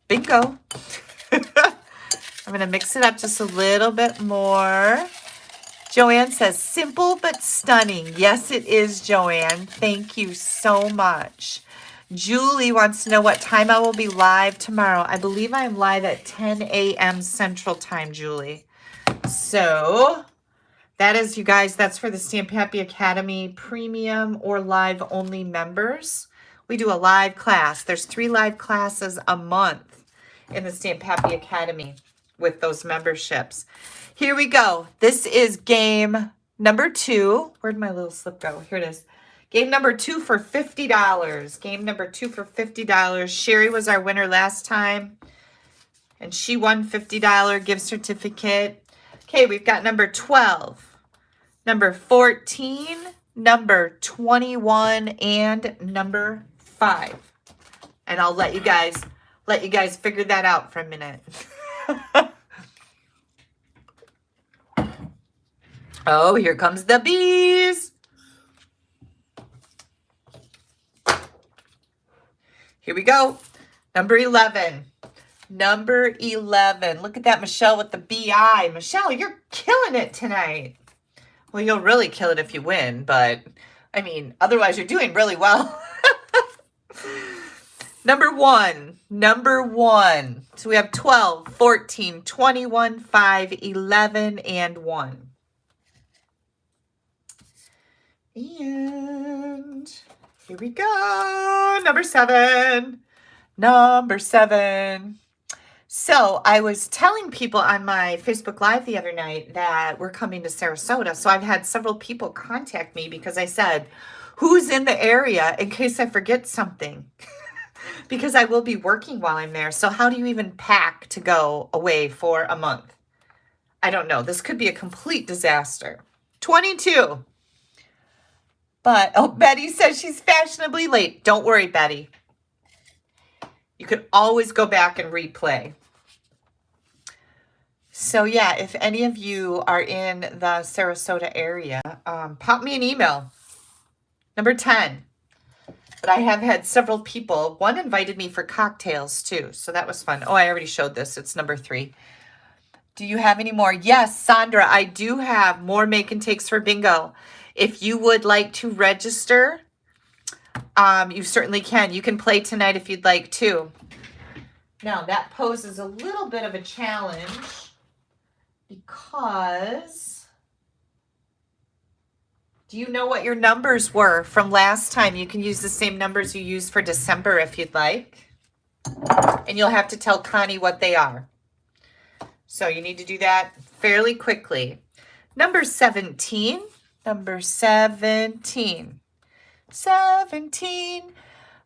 bingo. I'm going to mix it up just a little bit more. Joanne says, simple but stunning. Yes, it is, Joanne. Thank you so much. Julie wants to know what time I will be live tomorrow. I believe I'm live at 10 a.m. Central Time, Julie. So that is, you guys, that's for the Stamp Happy Academy Premium or Live Only members. We do a live class. There's 3 live classes a month in the Stamp Happy Academy with those memberships. Here we go. This is game number 2. Where'd my little slip go? Here it is. Game number 2 for $50. Game number 2 for $50. Sherry was our winner last time, and she won $50 gift certificate. Okay, we've got number 12, number 14, number 21, and number 5. And I'll let you guys figure that out for a minute. Oh, here comes the bees. Here we go. Number 11. Number 11. Look at that, Michelle, with the BI. Michelle, you're killing it tonight. Well, you'll really kill it if you win, but, I mean, otherwise you're doing really well. Number 1. Number 1. So we have 12, 14, 21, 5, 11, and 1. And here we go. Number 7. Number 7. So I was telling people on my Facebook Live the other night that we're coming to Sarasota. So I've had several people contact me because I said, who's in the area in case I forget something? Because I will be working while I'm there. So how do you even pack to go away for a month? I don't know. This could be a complete disaster. 22. But, oh, Betty says she's fashionably late. Don't worry, Betty. You could always go back and replay. So, yeah, if any of you are in the Sarasota area, pop me an email. Number 10. But I have had several people. One invited me for cocktails, too. So that was fun. Oh, I already showed this. It's number 3. Do you have any more? Yes, Sandra, I do have more make and takes for bingo. If you would like to register, you certainly can. You can play tonight if you'd like to. Now, that poses a little bit of a challenge because Do you know what your numbers were from last time? You can use the same numbers you used for December if you'd like. And you'll have to tell Connie what they are. So you need to do that fairly quickly. Number 17. Number 17. 17.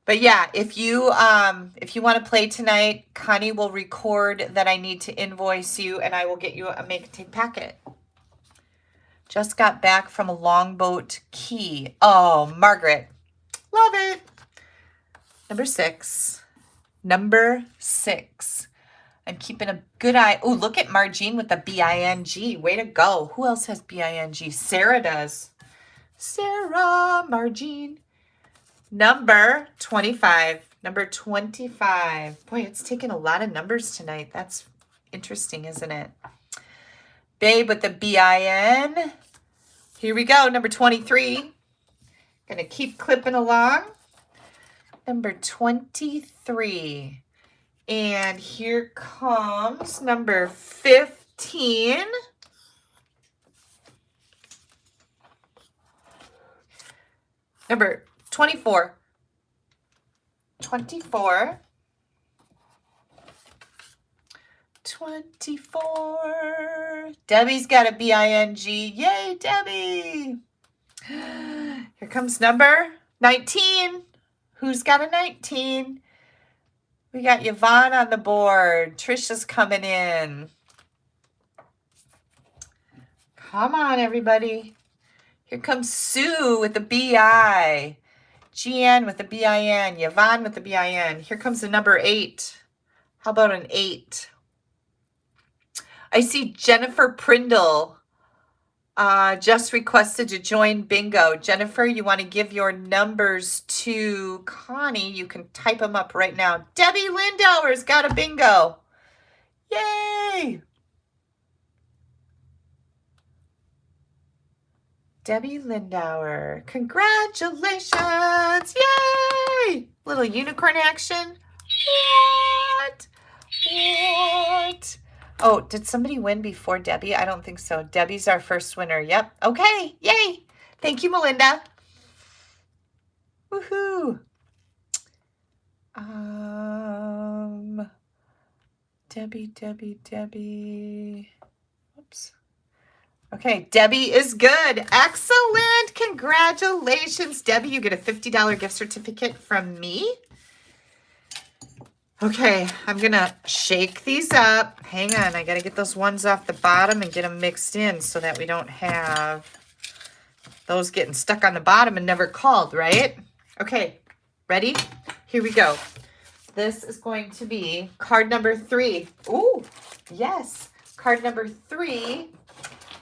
But yeah, if you want to play tonight, Connie will record that I need to invoice you and I will get you a make and take packet. Just got back from a Longboat Key. Oh, Margaret. Love it. Number 6. Number 6. I'm keeping a good eye. Oh, look at Margine with the B-I-N-G. Way to go. Who else has B-I-N-G? Sarah does. Sarah, Margine. Number 25. Number 25. Boy, it's taking a lot of numbers tonight. That's interesting, isn't it? Babe with the B-I-N. Here we go. Number 23. Gonna keep clipping along. Number 23. And here comes number 15. Number 24. 24. 24. Debbie's got a B-I-N-G. Yay, Debbie. Here comes number 19. Who's got a 19? We got Yvonne on the board. Trisha's coming in. Come on, everybody. Here comes Sue with the B-I. Jeanne with the B-I-N. Yvonne with the B-I-N. Here comes the number 8. How about an 8? I see Jennifer Prindle just requested to join bingo. Jennifer, you want to give your numbers to Connie? You can type them up right now. Debbie Lindauer's got a bingo. Yay! Debbie Lindauer. Congratulations! Yay! Little unicorn action. What? What? Oh, did somebody win before Debbie? I don't think so. Debbie's our first winner. Yep. Okay. Yay. Thank you, Melinda. Woohoo. Debbie. Oops. Okay, Debbie is good. Excellent. Congratulations, Debbie. You get a $50 gift certificate from me. Okay, I'm going to shake these up. Hang on, I got to get those ones off the bottom and get them mixed in so that we don't have those getting stuck on the bottom and never called, right? Okay, ready? Here we go. This is going to be card number 3. Ooh, yes. Card number 3,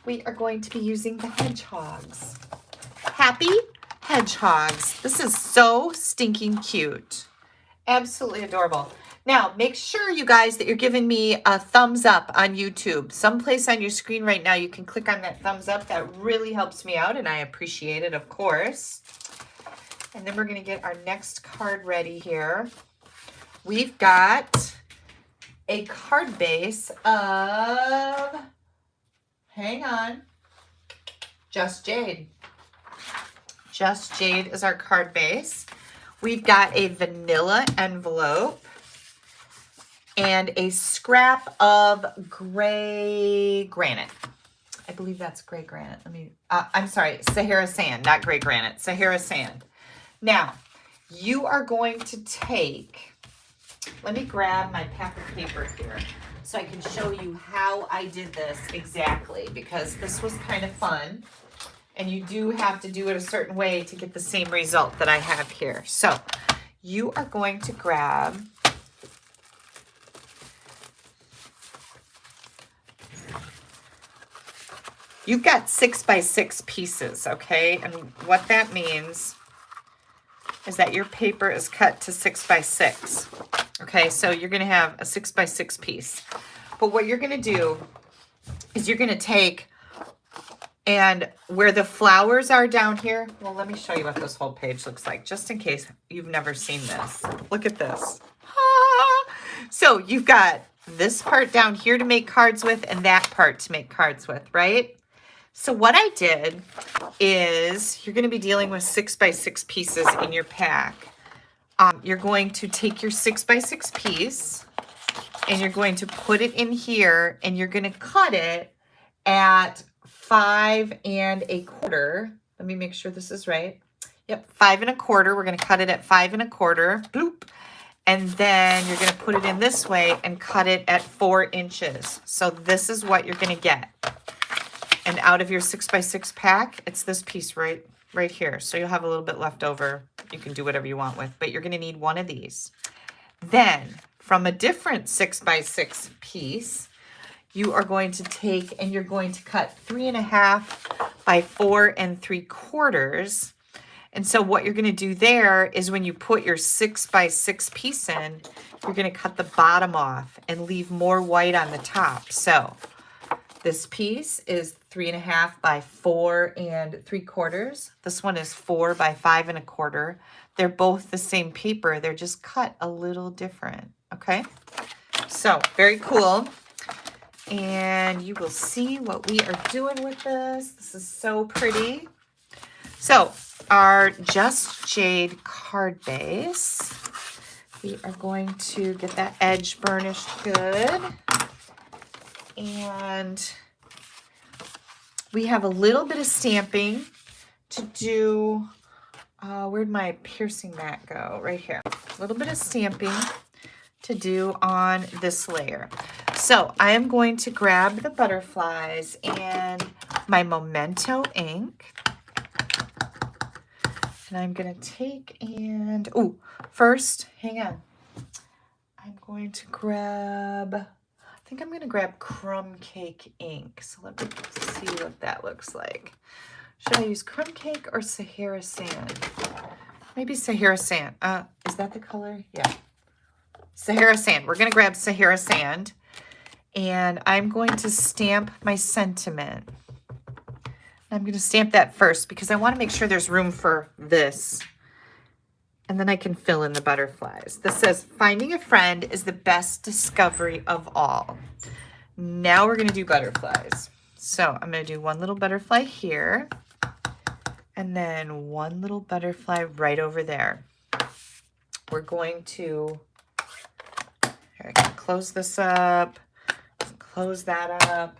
we are going to be using the hedgehogs. Happy hedgehogs. This is so stinking cute. Absolutely adorable. Now, make sure, you guys, that you're giving me a thumbs up on YouTube. Someplace on your screen right now, you can click on that thumbs up. That really helps me out, and I appreciate it, of course. And then we're going to get our next card ready here. We've got a card base of, hang on, Just Jade. Just Jade is our card base. We've got a vanilla envelope and a scrap of gray granite. I believe that's gray granite. I'm sorry, Sahara sand, not gray granite, Sahara sand. Now, you are going to take, let me grab my pack of paper here so I can show you how I did this exactly, because this was kind of fun. And you do have to do it a certain way to get the same result that I have here. So you are going to grab you've got 6 by 6 pieces, okay? And what that means is that your paper is cut to 6 by 6. Okay, so you're gonna have a 6 by 6 piece. But what you're gonna do is you're gonna take, and where the flowers are down here, well, let me show you what this whole page looks like, just in case you've never seen this. Look at this. Ah! So you've got this part down here to make cards with and that part to make cards with, right? So what I did is you're going to be dealing with 6x6 pieces in your pack. You're going to take your 6x6 piece and you're going to put it in here and you're going to cut it at 5 1/4. Let me make sure this is right. Yep, 5 1/4. We're going to cut it at 5 1/4. Bloop. And then you're going to put it in this way and cut it at 4 inches. So this is what you're going to get. And out of your 6x6 pack, it's this piece right here. So you'll have a little bit left over. You can do whatever you want with, but you're going to need one of these. Then from a different 6x6 piece, you are going to take and you're going to cut 3.5 by 4 3/4. And so what you're going to do there is when you put your 6x6 piece in, you're going to cut the bottom off and leave more white on the top. So this piece is 3.5 by 4 3/4. This one is 4 by 5 1/4. They're both the same paper. They're just cut a little different. Okay. So very cool. And you will see what we are doing with this. This is so pretty. So our Just Jade card base, we are going to get that edge burnished good. And we have a little bit of stamping to do. Where'd my piercing mat go? Right here. A little bit of stamping to do on this layer. So I am going to grab the butterflies and my Memento ink. And I'm going to take and, oh, first, hang on. I'm going to grab, I think I'm going to grab Crumb Cake ink. So let me see what that looks like. Should I use Crumb Cake or Sahara Sand? Maybe Sahara Sand. Is that the color? Yeah. Sahara Sand. We're going to grab Sahara Sand. And I'm going to stamp my sentiment. I'm going to stamp that first because I want to make sure there's room for this. And then I can fill in the butterflies. This says, finding a friend is the best discovery of all. Now we're going to do butterflies. So I'm going to do one little butterfly here. And then one little butterfly right over there. We're going to, here, I can close this up, close that up.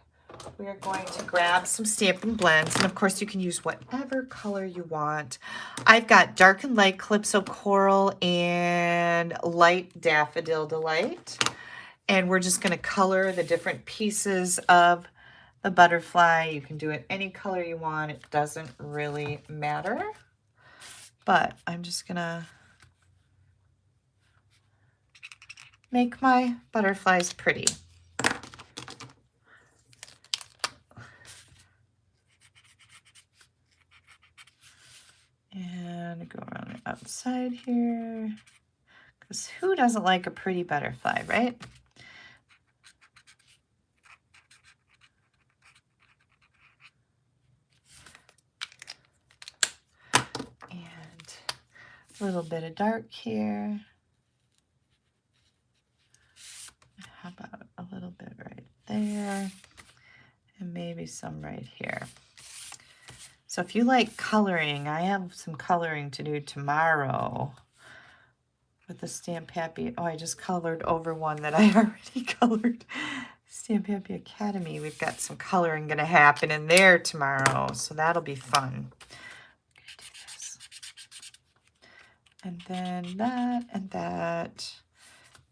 We are going to grab some Stampin' Blends, and of course you can use whatever color you want. I've got Dark and Light Calypso Coral and Light Daffodil Delight, and we're just going to color the different pieces of the butterfly. You can do it any color you want. It doesn't really matter, but I'm just going to make my butterflies pretty. And go around the outside here, because who doesn't like a pretty butterfly, right? And a little bit of dark here. How about a little bit right there? And maybe some right here. So if you like coloring, I have some coloring to do tomorrow with the Stamp Happy. Oh, I just colored over one that I already colored. Stamp Happy Academy. We've got some coloring going to happen in there tomorrow, so that'll be fun. Do this. And then that and that.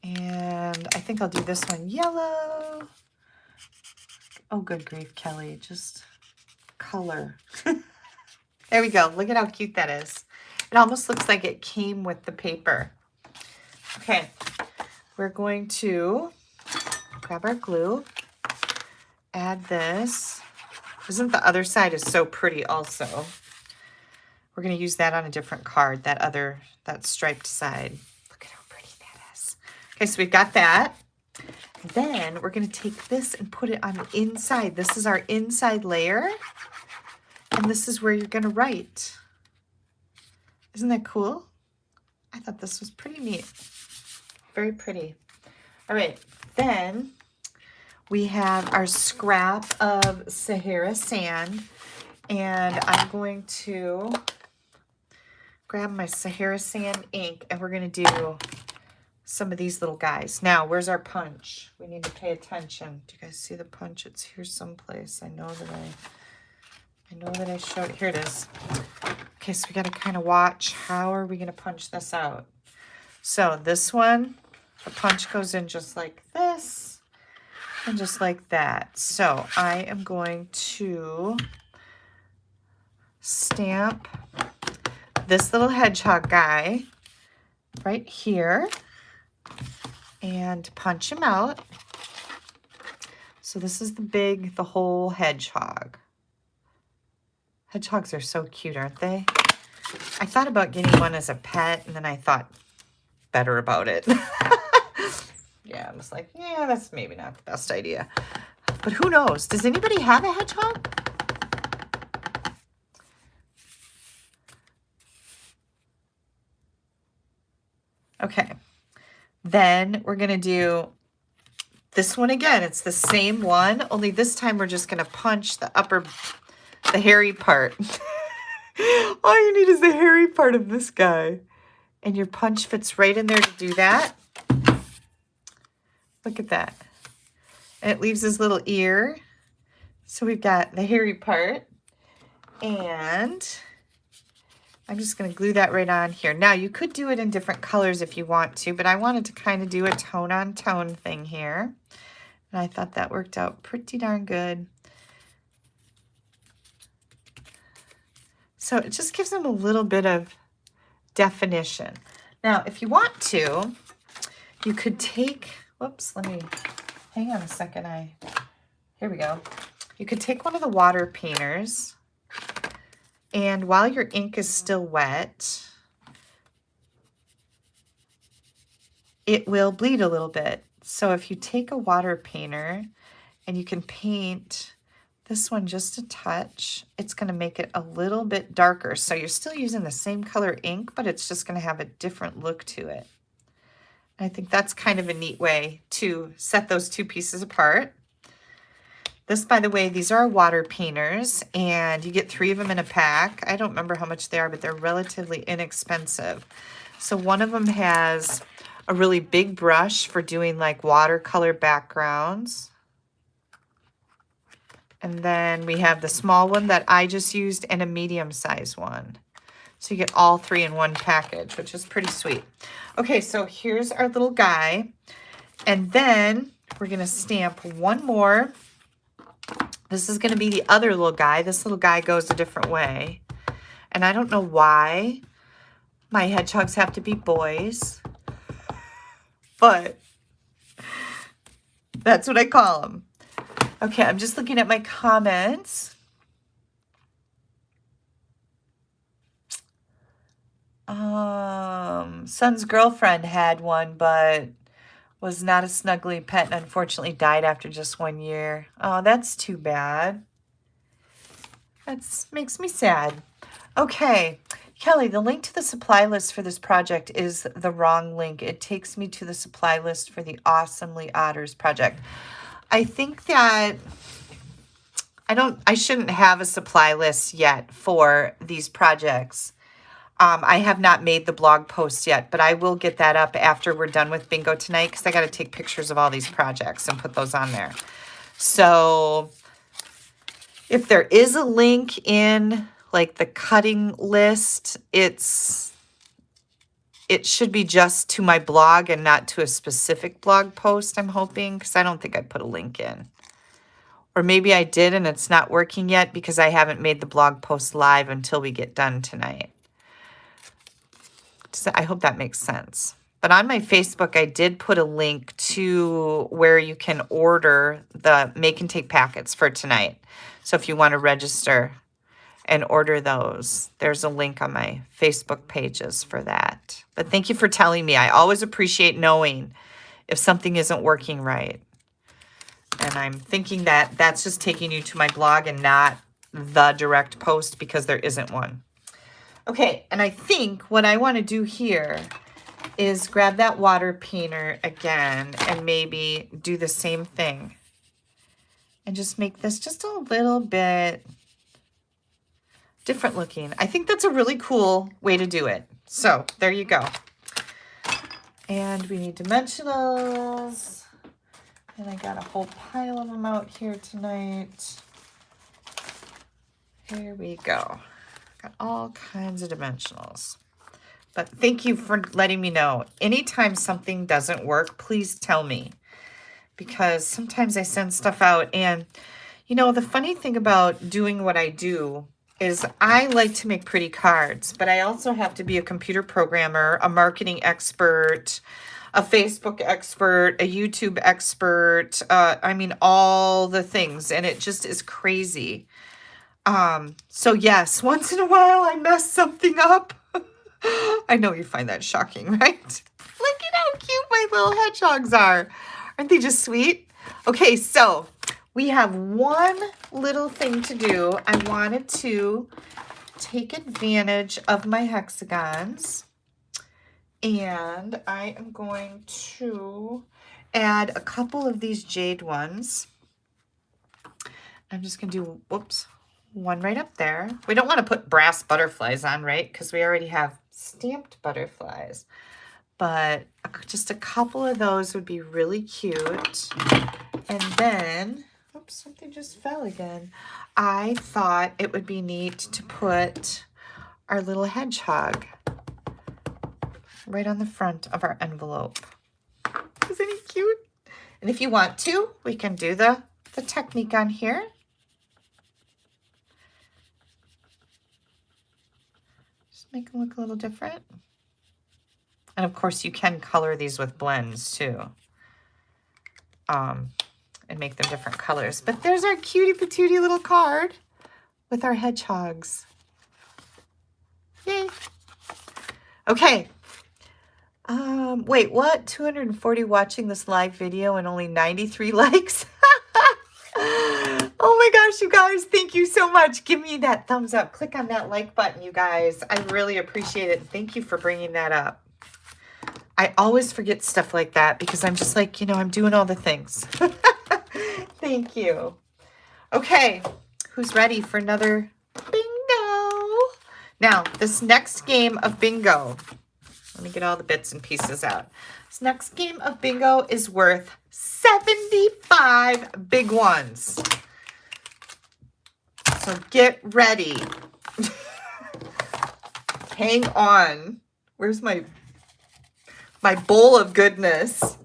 And I think I'll do this one yellow. Oh, good grief, Kelly. Just color. There we go. Look at how cute that is. It almost looks like it came with the paper. Okay, we're going to grab our glue, add this. Isn't the other side is so pretty also? We're going to use that on a different card, that striped side. Look at how pretty that is. Okay, so we've got that. Then we're going to take this and put it on the inside. This is our inside layer. And this is where you're going to write. Isn't that cool? I thought this was pretty neat. Very pretty. All right, then we have our scrap of Sahara sand, and I'm going to grab my Sahara sand ink, and we're going to do some of these little guys. Now, where's our punch? We need to pay attention. Do you guys see the punch? It's here someplace. I know that I showed it. Here it is. Okay, so we got to kind of watch. How are we going to punch this out? So this one, the punch goes in just like this and just like that. So I am going to stamp this little hedgehog guy right here and punch him out. So this is the whole hedgehog. Hedgehogs are so cute, aren't they? I thought about getting one as a pet, and then I thought better about it. Yeah, I was like, yeah, that's maybe not the best idea. But who knows? Does anybody have a hedgehog? Okay. Then we're going to do this one again. It's the same one, only this time we're just going to punch the hairy part. All you need is the hairy part of this guy. And your punch fits right in there to do that. Look at that. And it leaves his little ear. So we've got the hairy part. And I'm just going to glue that right on here. Now, you could do it in different colors if you want to, but I wanted to kind of do a tone-on-tone thing here. And I thought that worked out pretty darn good. So it just gives them a little bit of definition. Now, if you want to, you could take, whoops, hang on a second. Here we go. You could take one of the water painters, and while your ink is still wet, it will bleed a little bit. So if you take a water painter and you can paint this one just a touch, it's going to make it a little bit darker. So you're still using the same color ink, but it's just going to have a different look to it. And I think that's kind of a neat way to set those two pieces apart. This, by the way, these are water painters, and you get 3 of them in a pack. I don't remember how much they are, but they're relatively inexpensive. So one of them has a really big brush for doing like watercolor backgrounds. And then we have the small one that I just used and a medium-sized one. So you get all 3 in one package, which is pretty sweet. Okay, so here's our little guy. And then we're going to stamp one more. This is going to be the other little guy. This little guy goes a different way. And I don't know why my hedgehogs have to be boys, but that's what I call them. Okay, I'm just looking at my comments. Son's girlfriend had one, but was not a snuggly pet and unfortunately died after just 1 year. Oh, that's too bad. That makes me sad. Okay, Kelly, the link to the supply list for this project is the wrong link. It takes me to the supply list for the Awesomely Otters project. I think that I shouldn't have a supply list yet for these projects. I have not made the blog post yet, but I will get that up after we're done with bingo tonight because I got to take pictures of all these projects and put those on there. So if there is a link in like the cutting list, it should be just to my blog and not to a specific blog post, I'm hoping, because I don't think I put a link in. Or maybe I did and it's not working yet because I haven't made the blog post live until we get done tonight. I hope that makes sense. But on my Facebook, I did put a link to where you can order the make and take packets for tonight. So if you want to register and order those, there's a link on my Facebook pages for that. But thank you for telling me. I always appreciate knowing if something isn't working right. And I'm thinking that that's just taking you to my blog and not the direct post because there isn't one. Okay, and I think what I want to do here is grab that water painter again and maybe do the same thing. and just make this just a little bit different looking. I think that's a really cool way to do it. So there you go. And we need dimensionals. And I got a whole pile of them out here tonight. Here we go. Got all kinds of dimensionals. But thank you for letting me know. Anytime something doesn't work, please tell me. Because sometimes I send stuff out and, you know, the funny thing about doing what I do is I like to make pretty cards, but I also have to be a computer programmer, a marketing expert, a Facebook expert, a YouTube expert. I mean, all the things, and it just is crazy. So yes, once in a while I mess something up. I know you find that shocking, right? Look at how cute my little hedgehogs are. Aren't they just sweet? Okay, so we have one little thing to do. I wanted to take advantage of my hexagons, and I am going to add a couple of these jade ones. I'm just going to do, whoops, one right up there. We don't want to put brass butterflies on, right? Because we already have stamped butterflies. But just a couple of those would be really cute. And then, oops, something just fell again. I thought it would be neat to put our little hedgehog right on the front of our envelope. Isn't he cute? And if you want to, we can do the technique on here. Just make them look a little different. And of course, you can color these with blends too. And make them different colors. But there's our cutie patootie little card with our hedgehogs. Yay. Okay. Wait, what? 240 watching this live video and only 93 likes? Oh my gosh, you guys, thank you so much. Give me that thumbs up. Click on that like button, you guys. I really appreciate it. Thank you for bringing that up. I always forget stuff like that because I'm just like, you know, I'm doing all the things. Thank you. Okay, who's ready for another bingo? Now, this next game of bingo, let me get all the bits and pieces out. This next game of bingo is worth 75 big ones. So get ready. Hang on. Where's my bowl of goodness?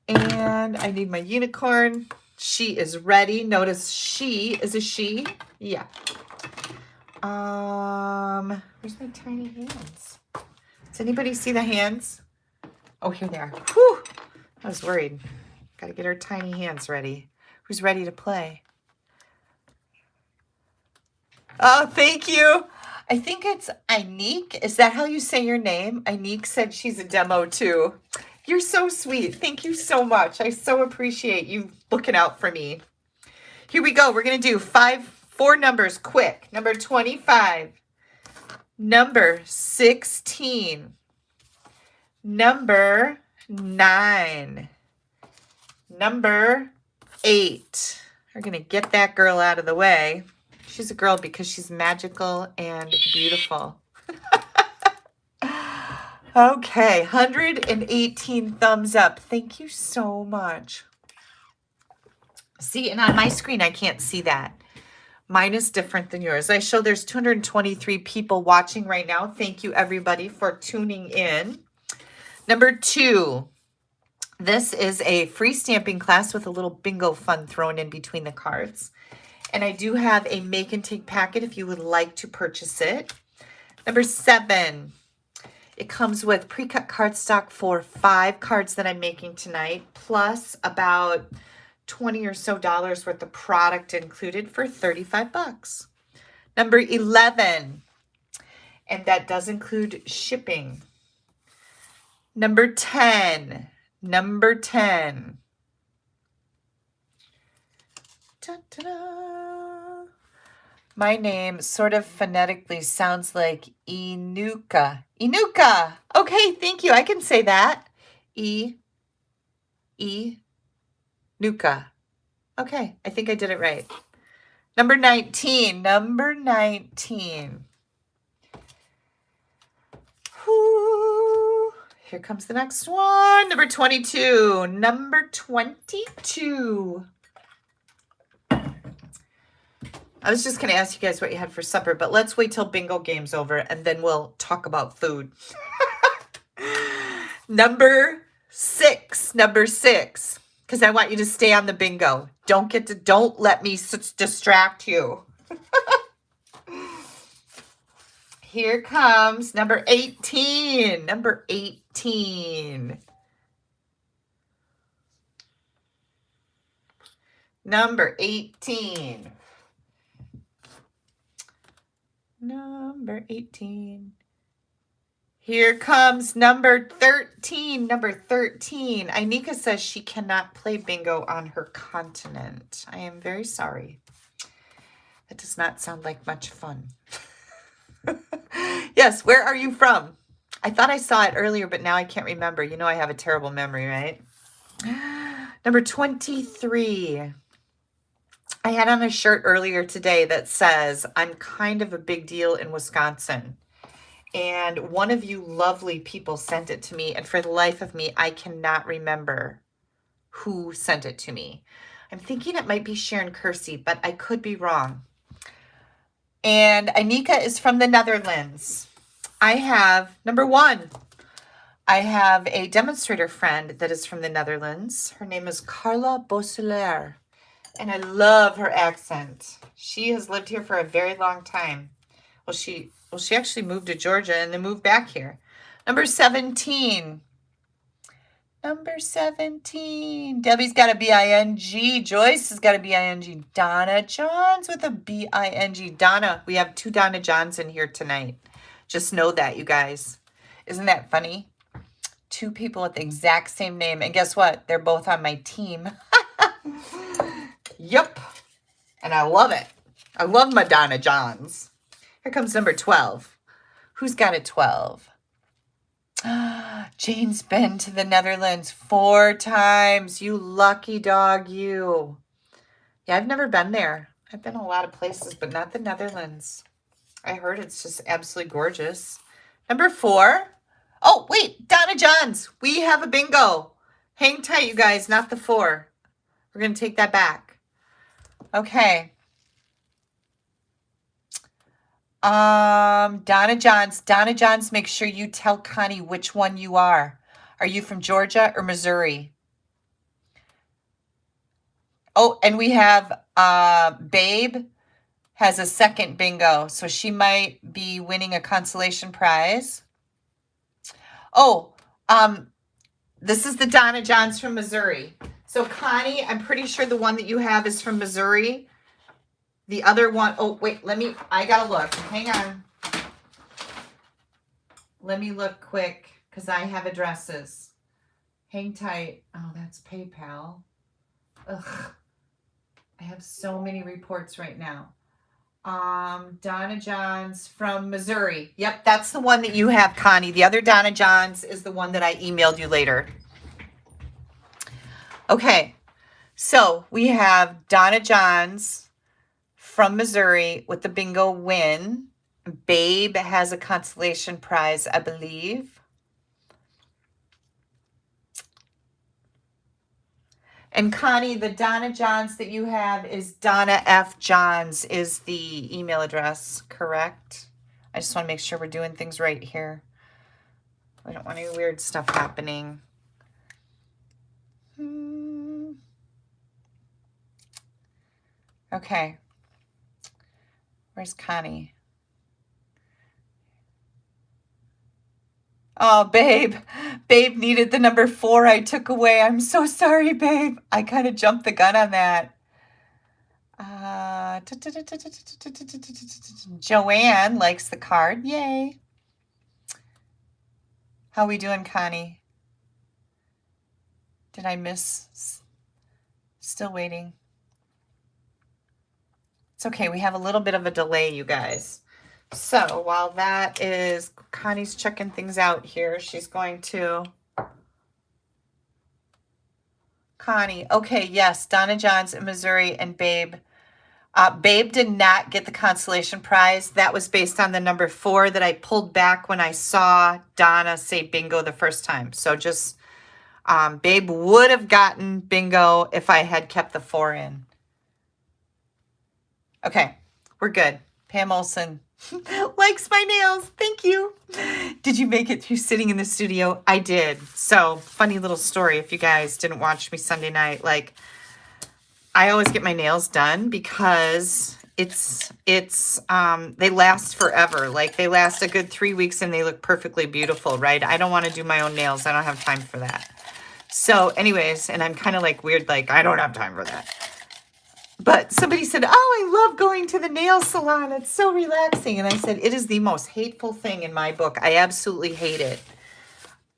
And I need my unicorn. She is ready. Notice she is a she. Yeah. Where's my tiny hands? Does anybody see the hands? Oh, here they are. Whew. I was worried. Got to get our tiny hands ready. Who's ready to play? Oh, thank you. I think it's Anique. Is that how you say your name? Anique said she's a demo too. You're so sweet. Thank you so much. I so appreciate you looking out for me. Here we go. We're going to do 4 numbers quick. Number 25. Number 16. Number 9. Number 8. We're going to get that girl out of the way. She's a girl because she's magical and beautiful. Okay, 118 thumbs up. Thank you so much. See, and on my screen, I can't see that. Mine is different than yours. I show there's 223 people watching right now. Thank you, everybody, for tuning in. Number 2. This is a free stamping class with a little bingo fun thrown in between the cards. And I do have a make and take packet if you would like to purchase it. Number 7. It comes with pre-cut cardstock for 5 cards that I'm making tonight, plus about $20 or so worth of product included for 35 bucks. Number 11, and that does include shipping. Number 10. Ta-da! My name sort of phonetically sounds like Inuka. Inuka. Okay, thank you. I can say that. Nuka. Okay, I think I did it right. Number 19. Number 19. Whoo. Here comes the next one. Number 22. Number 22. I was just going to ask you guys what you had for supper, but let's wait till bingo game's over and then we'll talk about food. Number 6. Number 6. Because I want you to stay on the bingo. Don't let me distract you. Here comes number 18. Number 18. Number 18. Number 18. Here comes number 13. Number 13. Inika says she cannot play bingo on her continent. I am very sorry. That does not sound like much fun. Yes, where are you from? I thought I saw it earlier, but now I can't remember. You know I have a terrible memory, right? Number 23. I had on a shirt earlier today that says, I'm kind of a big deal in Wisconsin. And one of you lovely people sent it to me. And for the life of me, I cannot remember who sent it to me. I'm thinking it might be Sharon Kersey, but I could be wrong. And Anika is from the Netherlands. I have, number 1, I have a demonstrator friend that is from the Netherlands. Her name is Carla Bosselaar. And I love her accent. She has lived here for a very long time. Well, she actually moved to Georgia and then moved back here. Number 17. Number 17. Debbie's got a B-I-N-G. Joyce has got a B-I-N-G. Donna Johns with a B-I-N-G. Donna, we have 2 Donna Johns in here tonight. Just know that, you guys. Isn't that funny? 2 people with the exact same name. And guess what? They're both on my team. Yep. And I love it. I love my Donna Johns. Here comes number 12. Who's got a 12? Jane's been to the Netherlands 4 times. You lucky dog, you. Yeah, I've never been there. I've been a lot of places, but not the Netherlands. I heard it's just absolutely gorgeous. Number 4. Oh, wait, Donna Johns. We have a bingo. Hang tight, you guys, not the 4. We're going to take that back. Okay. Donna Johns. Donna Johns, make sure you tell Connie which one you are. Are you from Georgia or Missouri? Oh, and we have Babe has a second bingo, so she might be winning a consolation prize. Oh, this is the Donna Johns from Missouri. So Connie, I'm pretty sure the one that you have is from Missouri. The other one, oh, wait, I gotta look. Hang on. Let me look quick because I have addresses. Hang tight. Oh, that's PayPal. Ugh. I have so many reports right now. Donna Johns from Missouri. Yep, that's the one that you have, Connie. The other Donna Johns is the one that I emailed you later. Okay, so we have Donna Johns from Missouri with the bingo win. Babe has a consolation prize, I believe. And Connie, the Donna Johns that you have is Donna F. Johns is the email address, correct? I just want to make sure we're doing things right here. We don't want any weird stuff happening. Okay. Where's Connie? Oh, Babe. Babe needed the number 4 I took away. I'm so sorry, Babe. I kind of jumped the gun on that. Joanne likes the card. Yay. How we doing, Connie? Did I miss? Still waiting. It's okay. We have a little bit of a delay, you guys. So while that is, Connie's checking things out here. She's going to Connie. Okay, yes, Donna Johns in Missouri and Babe. Babe did not get the consolation prize. That was based on the number 4 that I pulled back when I saw Donna say bingo the first time. So just, Babe would have gotten bingo if I had kept the 4 in. Okay, we're good. Pam Olson likes my nails. Thank you. Did you make it through sitting in the studio? I did. So funny little story. If you guys didn't watch me Sunday night, like I always get my nails done because they last forever. Like they last a good 3 weeks and they look perfectly beautiful, right? I don't want to do my own nails. I don't have time for that. So anyways, and I'm kind of like weird, like I don't have time for that. But somebody said, oh, I love going to the nail salon. It's so relaxing. And I said, it is the most hateful thing in my book. I absolutely hate it.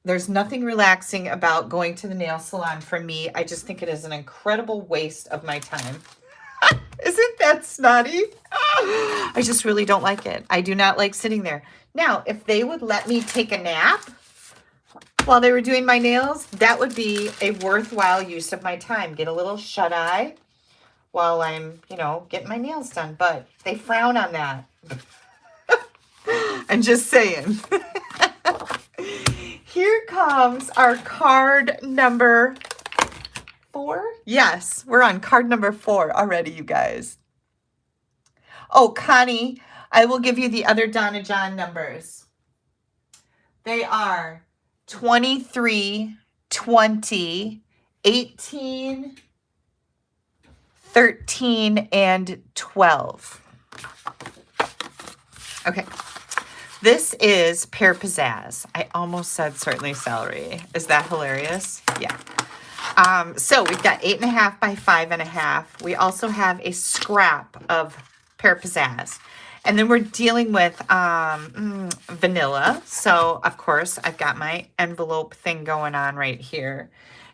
There's nothing relaxing about going to the nail salon for me. I just think it is an incredible waste of my time. Isn't that snotty? I just really don't like it. I do not like sitting there. Now, if they would let me take a nap while they were doing my nails, that would be a worthwhile use of my time. Get a little shut-eye while I'm, getting my nails done. But they frown on that. I'm just saying. Here comes our card number 4. Yes, we're on card number 4 already, you guys. Oh, Connie, I will give you the other Donna John numbers. They are 23, 20, 18, 13, and 12. Okay. This is Pear Pizzazz. I almost said certainly celery. Is that hilarious? Yeah. So we've got 8.5 by 5.5. We also have a scrap of Pear Pizzazz. And then we're dealing with vanilla. So, of course, I've got my envelope thing going on right here.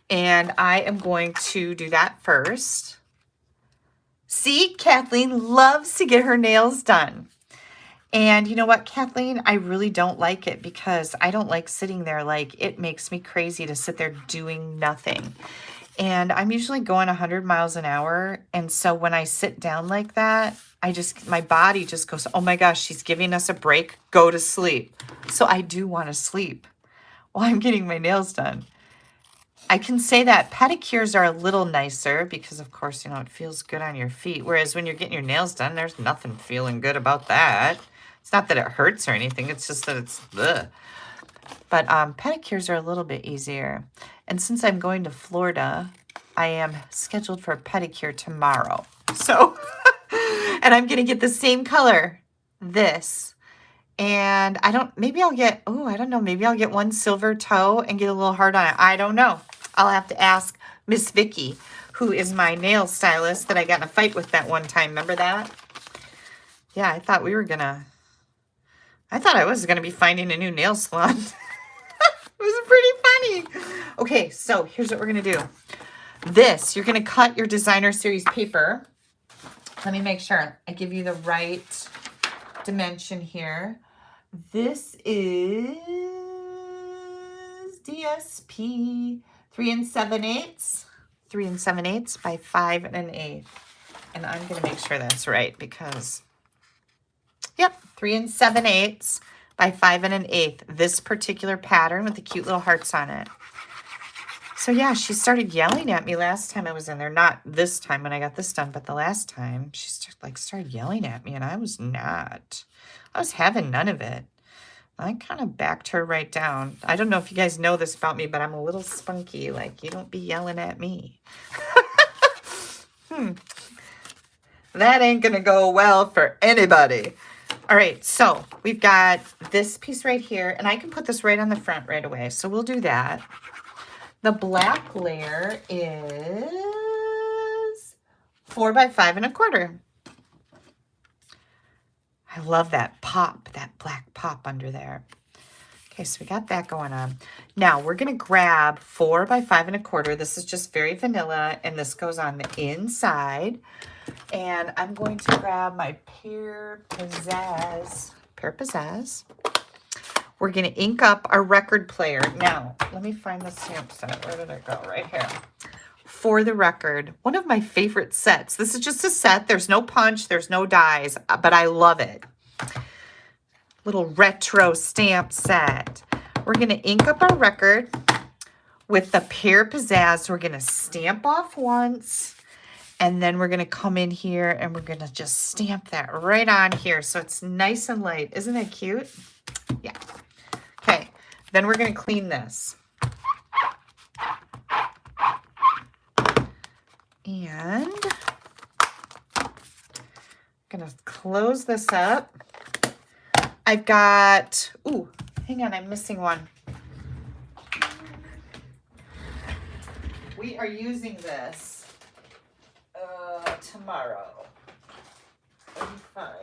And I am going to do that first. See, Kathleen loves to get her nails done. And you know what, Kathleen? I really don't like it because I don't like sitting there. Like, it makes me crazy to sit there doing nothing. And I'm usually going 100 miles an hour. And so when I sit down like that, my body just goes, oh my gosh, she's giving us a break. Go to sleep. So I do want to sleep while I'm getting my nails done. I can say that pedicures are a little nicer because, of course, it feels good on your feet. Whereas when you're getting your nails done, there's nothing feeling good about that. It's not that it hurts or anything. It's just that it's ugh. But pedicures are a little bit easier. And since I'm going to Florida, I am scheduled for a pedicure tomorrow. So, and I'm going to get the same color, this. And maybe I'll get one silver toe and get a little heart on it. I don't know. I'll have to ask Miss Vicky, who is my nail stylist that I got in a fight with that one time. Remember that? Yeah, I thought I was going to be finding a new nail salon. It was pretty funny. Okay, so here's what we're going to do. You're going to cut your designer series paper. Let me make sure I give you the right dimension here. This is DSP 3 7/8. 3 7/8 by 5 1/8. And I'm going to make sure that's right because, yep, 3 7/8 by 5 1/8. This particular pattern with the cute little hearts on it. So yeah, she started yelling at me last time I was in there. Not this time when I got this done, but the last time she started yelling at me, and I was having none of it. I kind of backed her right down. I don't know if you guys know this about me, but I'm a little spunky. Like, you don't be yelling at me. That ain't gonna go well for anybody. All right, so we've got this piece right here, and I can put this right on the front right away. So we'll do that. The black layer is 4 by 5 1/4. I love that pop, that black pop under there. Okay, so we got that going on. Now we're going to grab 4 by 5 1/4. This is just very vanilla, and this goes on the inside. And I'm going to grab my Pear Pizzazz. We're going to ink up our record player. Now, let me find the stamp set. Where did it go? Right here. For the Record, one of my favorite sets. This is just a set. There's no punch, there's no dies, but I love it. Little retro stamp set. We're going to ink up our record with the Pear Pizzazz. We're going to stamp off once, and then we're going to come in here and we're going to just stamp that right on here so it's nice and light. Isn't that cute? Yeah. Okay, then we're going to clean this. And I'm going to close this up. I've got, ooh, hang on, I'm missing one. We are using this tomorrow. Let me find.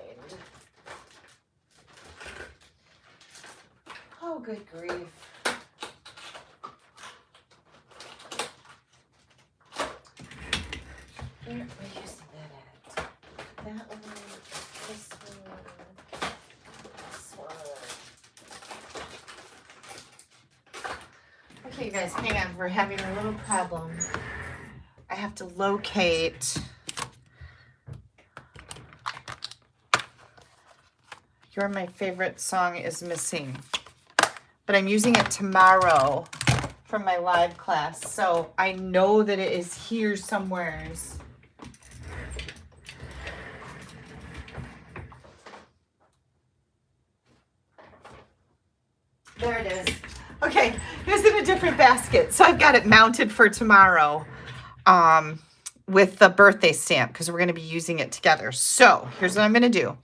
Oh, good grief. Where are we using that at? That one, this one, this one. Okay, you guys, hang on. We're having a little problem. I have to locate You're My Favorite Song is missing. But I'm using it tomorrow for my live class. So I know that it is here somewheres. There it is. Okay, it's in a different basket. So I've got it mounted for tomorrow with the birthday stamp because we're going to be using it together. So here's what I'm going to do.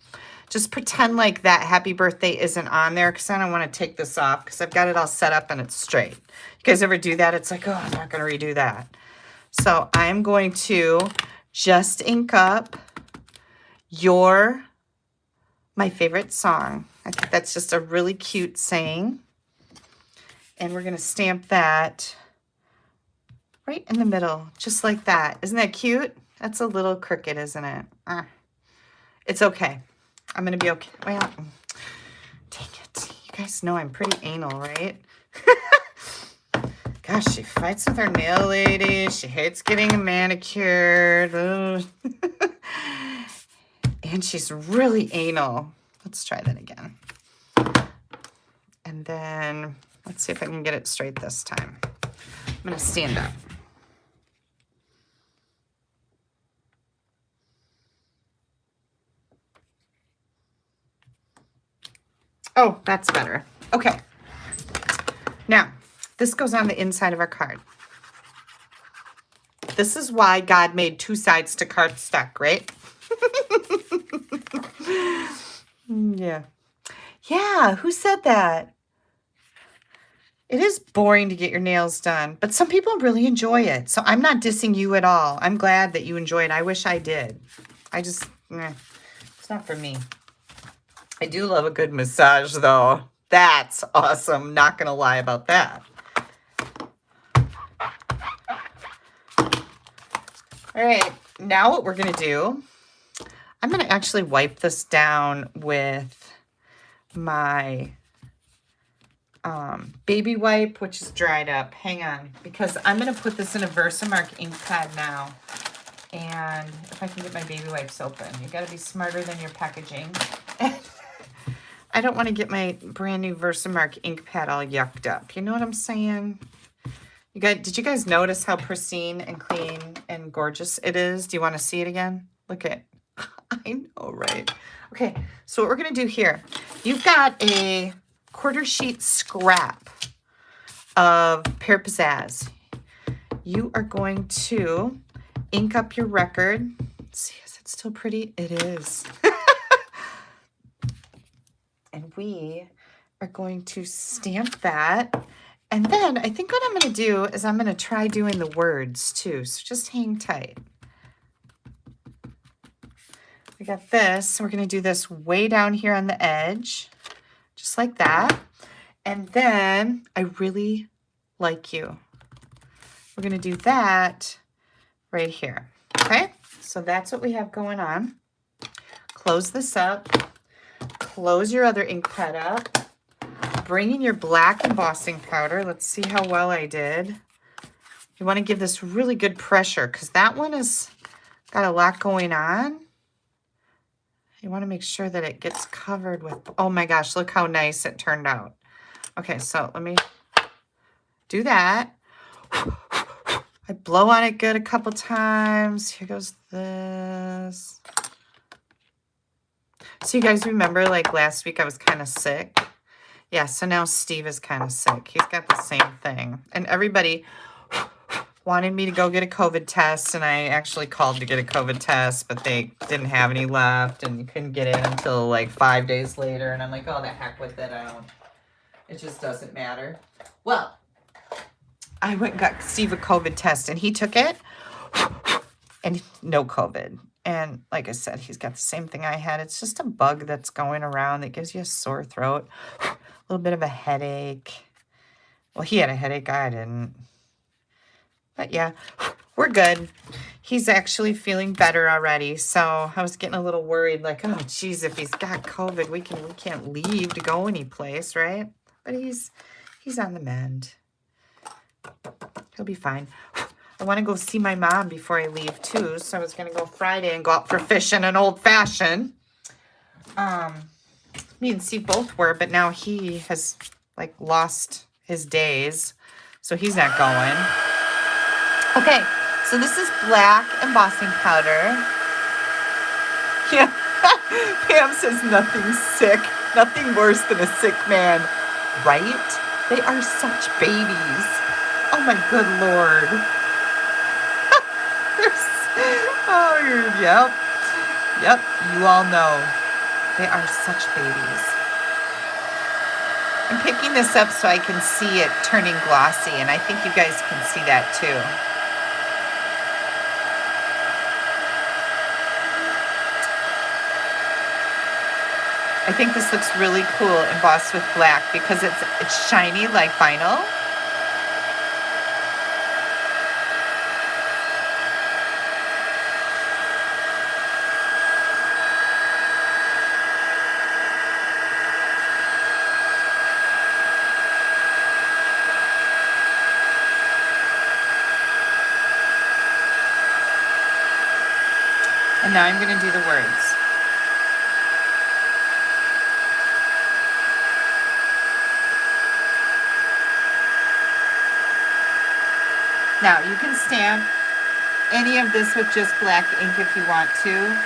Just pretend like that happy birthday isn't on there because I don't want to take this off because I've got it all set up and it's straight. You guys ever do that? It's like, oh, I'm not going to redo that. So I'm going to just ink up You're My Favorite Song. I think that's just a really cute saying. And we're going to stamp that right in the middle, just like that. Isn't that cute? That's a little crooked, isn't it? It's okay. I'm going to be okay. Well, dang it. You guys know I'm pretty anal, right? Gosh, she fights with her nail lady. She hates getting manicured. And she's really anal. Let's try that again. And then let's see if I can get it straight this time. I'm going to stand up. Oh, that's better. Okay. Now, this goes on the inside of our card. This is why God made two sides to cardstock, right? Yeah. Yeah, who said that? It is boring to get your nails done, but some people really enjoy it. So I'm not dissing you at all. I'm glad that you enjoy it. I wish I did. I just, it's not for me. I do love a good massage, though. That's awesome. Not going to lie about that. All right. Now what we're going to do, I'm going to actually wipe this down with my baby wipe, which is dried up. Hang on, because I'm going to put this in a Versamark ink pad now. And if I can get my baby wipes open, you got to be smarter than your packaging. I don't want to get my brand new Versamark ink pad all yucked up. You know what I'm saying? You guys, did you guys notice how pristine and clean and gorgeous it is? Do you want to see it again? Look at, I know, right? Okay, so what we're going to do here, you've got a quarter sheet scrap of Pear Pizzazz. You are going to ink up your record. Let's see, is it still pretty? It is. And we are going to stamp that. And then I think what I'm going to do is I'm going to try doing the words too. So just hang tight. We got this. We're going to do this way down here on the edge, just like that. And then I really like you. We're going to do that right here. Okay, so that's what we have going on. Close this up. Close your other ink pad up. Bring in your black embossing powder. Let's see how well I did. You want to give this really good pressure because that one has got a lot going on. You want to make sure that it gets covered with, oh my gosh, look how nice it turned out. Okay, so let me do that. I blow on it good a couple times. Here goes this. So you guys remember like last week I was kind of sick? Yeah, so now Steve is kind of sick. He's got the same thing. And everybody wanted me to go get a COVID test, and I actually called to get a COVID test, but they didn't have any left, and you couldn't get in until like 5 days later. And I'm like, oh, the heck with it. It just doesn't matter. Well, I went and got Steve a COVID test, and he took it, and no COVID. And like I said, he's got the same thing I had. It's just a bug that's going around that gives you a sore throat, a little bit of a headache. Well, he had a headache. I didn't. But yeah, we're good. He's actually feeling better already. So I was getting a little worried, like, oh, geez, if he's got COVID, we can't leave to go anyplace, right? But he's on the mend. He'll be fine. I want to go see my mom before I leave too. So I was going to go Friday and go out for fishing an old fashioned. Me and Steve both were, but now he has like lost his days. So he's not going. Okay, so this is black embossing powder. Yeah, Pam says nothing sick, nothing worse than a sick man, right? They are such babies. Oh my good Lord. Yep, you all know. They are such babies. I'm picking this up so I can see it turning glossy, and I think you guys can see that too. I think this looks really cool embossed with black because it's shiny like vinyl. And now I'm going to do the words. Now, you can stamp any of this with just black ink if you want to,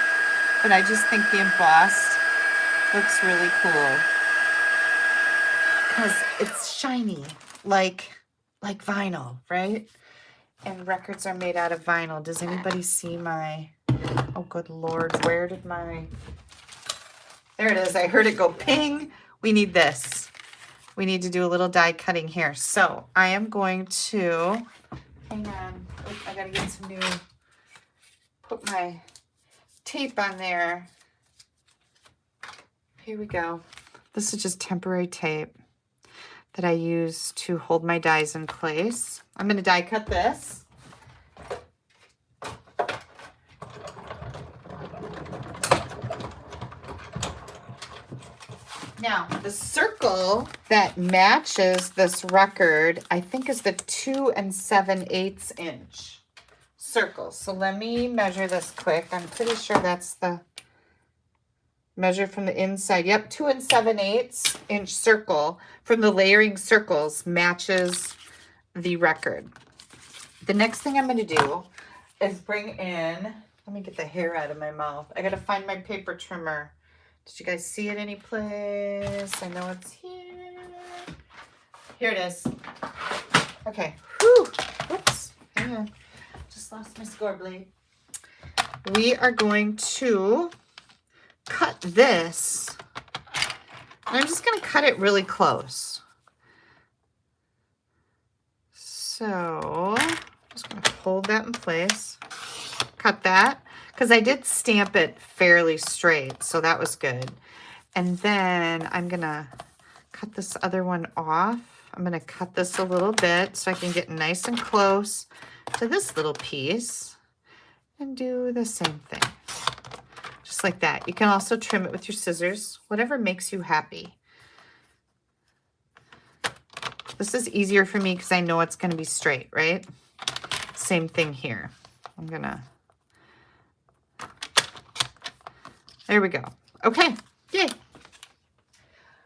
but I just think the embossed looks really cool because it's shiny like vinyl, right? And records are made out of vinyl. Does anybody see my, oh good Lord, where did my, there it is. I heard it go ping. We need this. We need to do a little die cutting here. So I am going to, hang on, I gotta get some new, put my tape on there. Here we go. This is just temporary tape that I use to hold my dies in place. I'm gonna die cut this. Now, the circle that matches this record, I think is the 2 7/8 inch circle. So let me measure this quick. I'm pretty sure that's the measure from the inside. Yep, 2 7/8 inch circle from the layering circles matches the record. The next thing I'm going to do is bring in, let me get the hair out of my mouth. I got to find my paper trimmer. Did you guys see it any place? I know it's here. Here it is. Okay. Whew. Oops. Hang on. Just lost my score blade. We are going to cut this. And I'm just going to cut it really close. So I'm just going to hold that in place. Cut that. Because I did stamp it fairly straight, so that was good. And then I'm going to cut this other one off. I'm going to cut this a little bit so I can get nice and close to this little piece and do the same thing. Just like that. You can also trim it with your scissors, whatever makes you happy. This is easier for me because I know it's going to be straight, right? same thing here. I'm gonna, there we go. Okay, yay.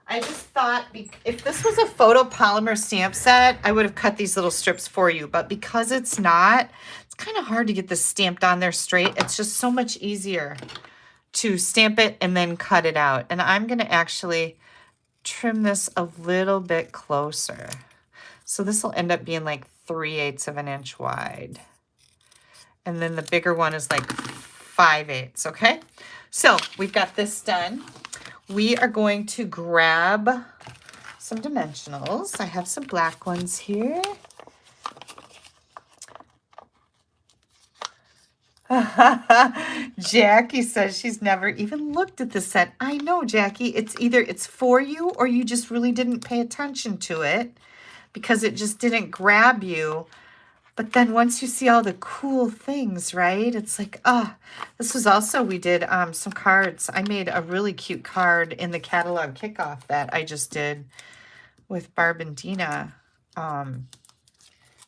I just thought if this was a photopolymer stamp set, I would have cut these little strips for you. But because it's not, it's kind of hard to get this stamped on there straight. It's just so much easier to stamp it and then cut it out. And I'm going to actually trim this a little bit closer. So this will end up being like 3/8 of an inch wide. And then the bigger one is like 5/8, okay? So we've got this done. We are going to grab some dimensionals. I have some black ones here. Jackie says she's never even looked at the set. I know, Jackie. It's either it's for you or you just really didn't pay attention to it because it just didn't grab you. But then once you see all the cool things, right? It's like, this was also, we did some cards. I made a really cute card in the catalog kickoff that I just did with Barb and Dina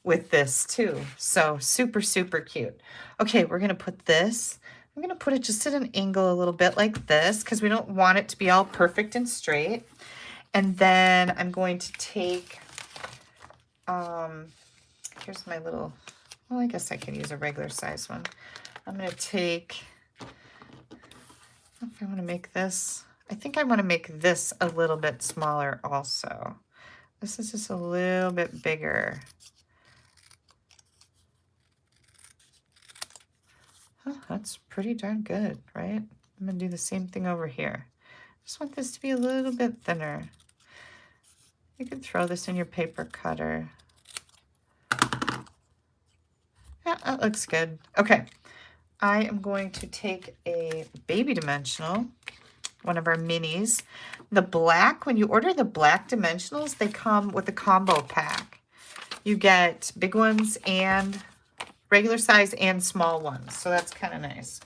with this too. So super, super cute. Okay, we're going to put this. I'm going to put it just at an angle a little bit like this because we don't want it to be all perfect and straight. And then I'm going to take... here's my little, well, I guess I can use a regular size one. I'm going to take, I don't know if I want to make this. I think I want to make this a little bit smaller also. This is just a little bit bigger. Oh, that's pretty darn good, right? I'm going to do the same thing over here. Just want this to be a little bit thinner. You could throw this in your paper cutter. Yeah, that looks good. Okay, I am going to take a baby dimensional, one of our minis. The black, when you order the black dimensionals, they come with a combo pack. You get big ones and regular size and small ones, so that's kind of nice.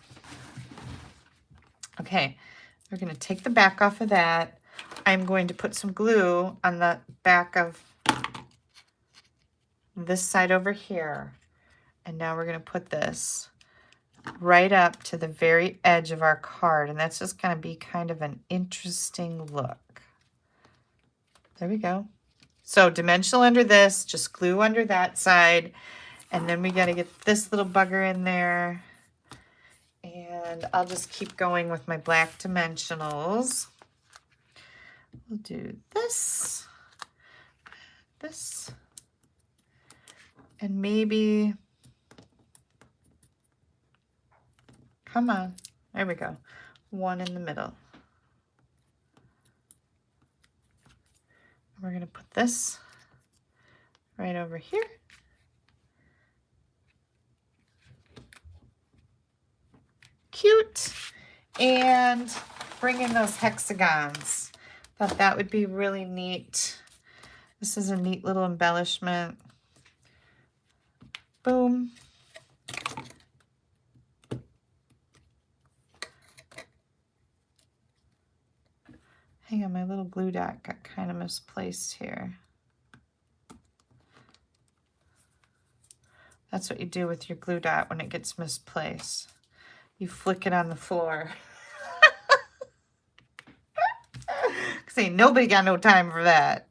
Okay, we're going to take the back off of that. I'm going to put some glue on the back of this side over here. And now we're going to put this right up to the very edge of our card. And that's just going to be kind of an interesting look. There we go. So dimensional under this, just glue under that side. And then we got to get this little bugger in there. And I'll just keep going with my black dimensionals. We'll do this, this, and maybe... Come on. There we go. One in the middle. We're going to put this right over here. Cute. And bring in those hexagons. Thought that would be really neat. This is a neat little embellishment. Boom. Hang on, my little glue dot got kind of misplaced here. That's what you do with your glue dot when it gets misplaced. You flick it on the floor. Because ain't nobody got no time for that.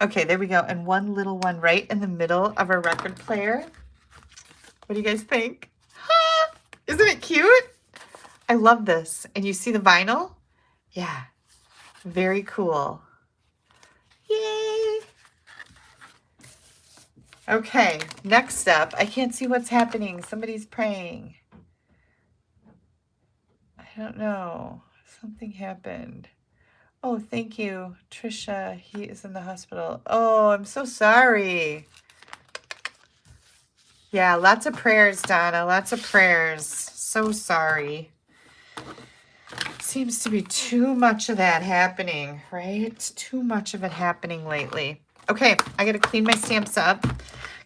Okay, there we go. And one little one right in the middle of our record player. What do you guys think? Isn't it cute? I love this. And you see the vinyl? Yeah. Very cool. Yay! Okay, next up. I can't see what's happening. Somebody's praying. I don't know. Something happened. Oh, thank you, Trisha. He is in the hospital. Oh, I'm so sorry. Yeah, lots of prayers, Donna. Lots of prayers. So sorry. Seems to be too much of that happening, right? Too much of it happening lately. Okay, I got to clean my stamps up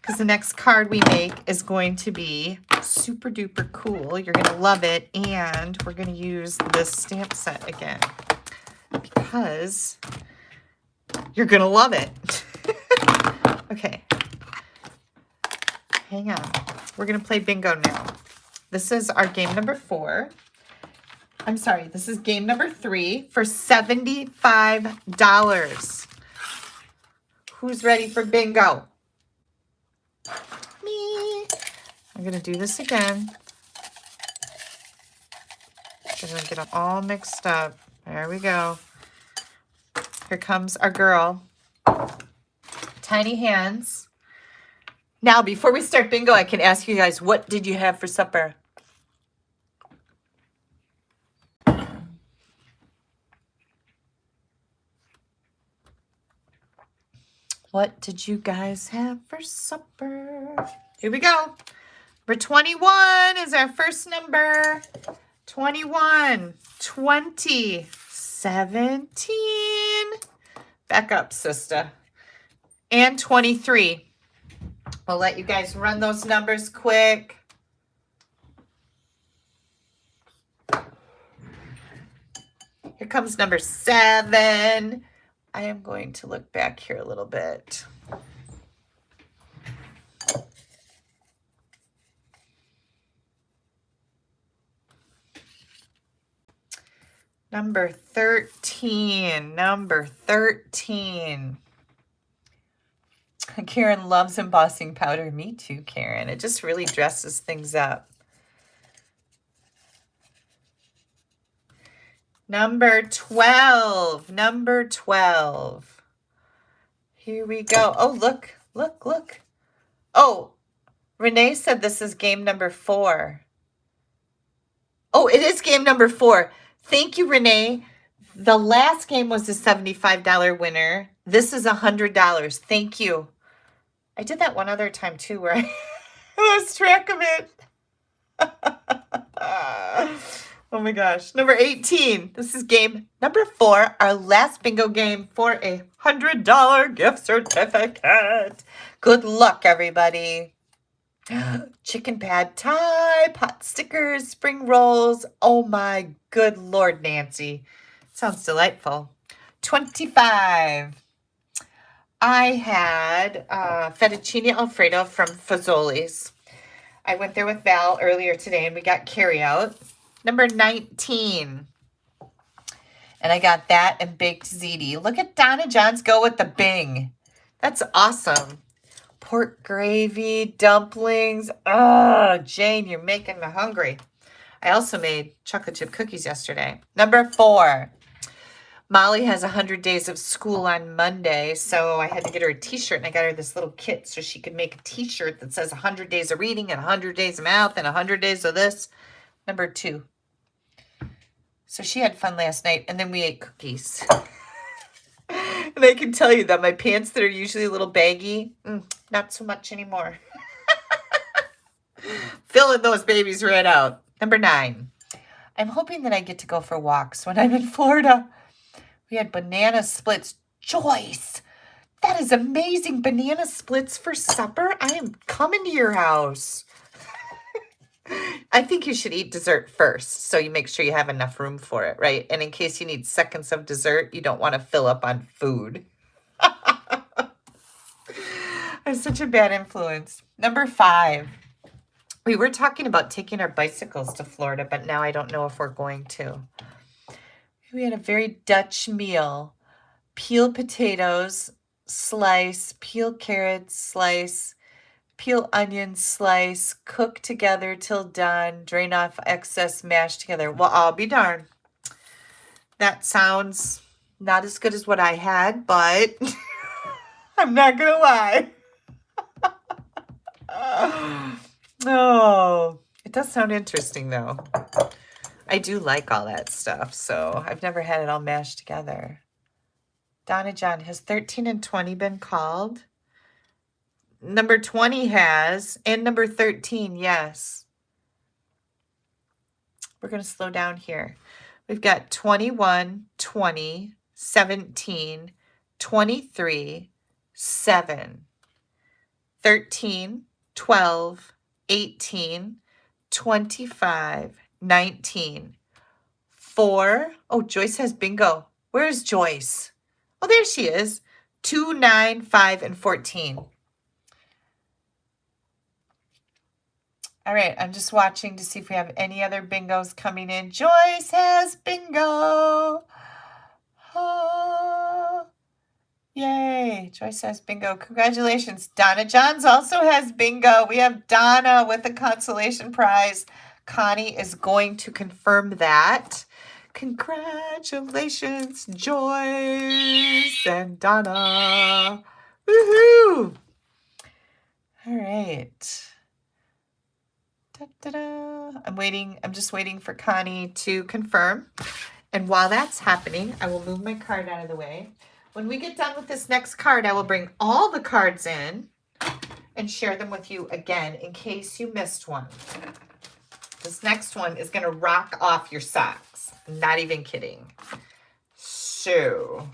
because the next card we make is going to be super duper cool. You're going to love it. And we're going to use this stamp set again because you're going to love it. Okay. hang on. We're going to play bingo now. This is our game number 4. I'm sorry, this is game number 3 for $75. Who's ready for bingo? Me. I'm going to do this again. I'm going to get them all mixed up. There we go. Here comes our girl. Tiny hands. Now, before we start bingo, I can ask you guys, what did you have for supper? What did you guys have for supper? Here we go. Number 21 is our first number. 21, 20, 17. Back up, sister. And 23. We'll let you guys run those numbers quick. Here comes number 7. I am going to look back here a little bit. Number 13. Number 13. Karen loves embossing powder. Me too, Karen. It just really dresses things up. Number 12. Number 12. Here we go. Oh, look, look, look. Oh, Renee said this is game number 4. Oh, it is game number 4. Thank you, Renee. The last game was a $75 winner. This is $100. Thank you. I did that one other time too where I lost track of it. Oh my gosh. Number 18. This is game number 4, our last bingo game for a $100 gift certificate. Good luck, everybody. Chicken pad thai, pot stickers, spring rolls. Oh my good Lord, Nancy. Sounds delightful. 25. I had fettuccine Alfredo from Fazoli's. I went there with Val earlier today and we got carryout. Number 19. And I got that and baked ziti. Look at Donna Johns go with the Bing. That's awesome. Pork gravy, dumplings. Oh, Jane, you're making me hungry. I also made chocolate chip cookies yesterday. Number 4. Molly has 100 days of school on Monday, so I had to get her a t-shirt, and I got her this little kit so she could make a t-shirt that says 100 days of reading and 100 days of math and 100 days of this. Number 2. So she had fun last night, and then we ate cookies. And I can tell you that my pants that are usually a little baggy, not so much anymore. Filling those babies right out. Number 9. I'm hoping that I get to go for walks when I'm in Florida. We had banana splits. Joyce, that is amazing. Banana splits for supper? I am coming to your house. I think you should eat dessert first, so you make sure you have enough room for it, right? And in case you need seconds of dessert, you don't want to fill up on food. I'm such a bad influence. Number 5. We were talking about taking our bicycles to Florida, but now I don't know if we're going to. We had a very Dutch meal. Peel potatoes, slice, peel carrots, slice, peel onions, slice, cook together till done, drain off excess, mash together. Well, I'll be darned. That sounds not as good as what I had, but I'm not going to lie. Oh, it does sound interesting, though. I do like all that stuff, so I've never had it all mashed together. Donna John, has 13 and 20 been called? Number 20 has, and number 13, yes. We're going to slow down here. We've got 21, 20, 17, 23, 7, 13, 12, 18, 25, 19, 4. Oh, Joyce has bingo. Where's Joyce? Oh, there she is. 2, 9, 5, and 14. All right, I'm just watching to see if we have any other bingos coming in. Joyce has bingo. Oh, yay, Joyce has bingo. Congratulations. Donna Johns also has bingo. We have Donna with the consolation prize. Connie is going to confirm that. Congratulations, Joyce and Donna. Woohoo! All right. Da-da-da. I'm just waiting for Connie to confirm. And while that's happening, I will move my card out of the way. When we get done with this next card, I will bring all the cards in and share them with you again in case you missed one. This next one is going to rock off your socks. Not even kidding. So,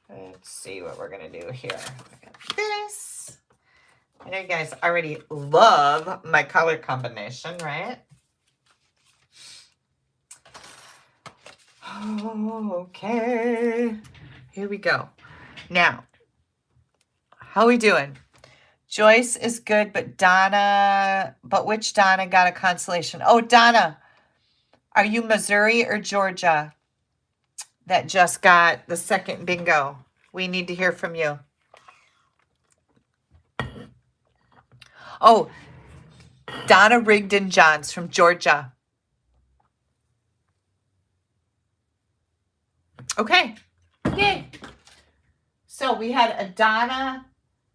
let's see what we're going to do here. I got this. I know you guys already love my color combination, right? Okay. Here we go. Now, how are we doing? Joyce is good, but which Donna got a consolation? Oh, Donna, are you Missouri or Georgia that just got the second bingo? We need to hear from you. Oh, Donna Rigdon Johns from Georgia. Okay. Yay. So we had a Donna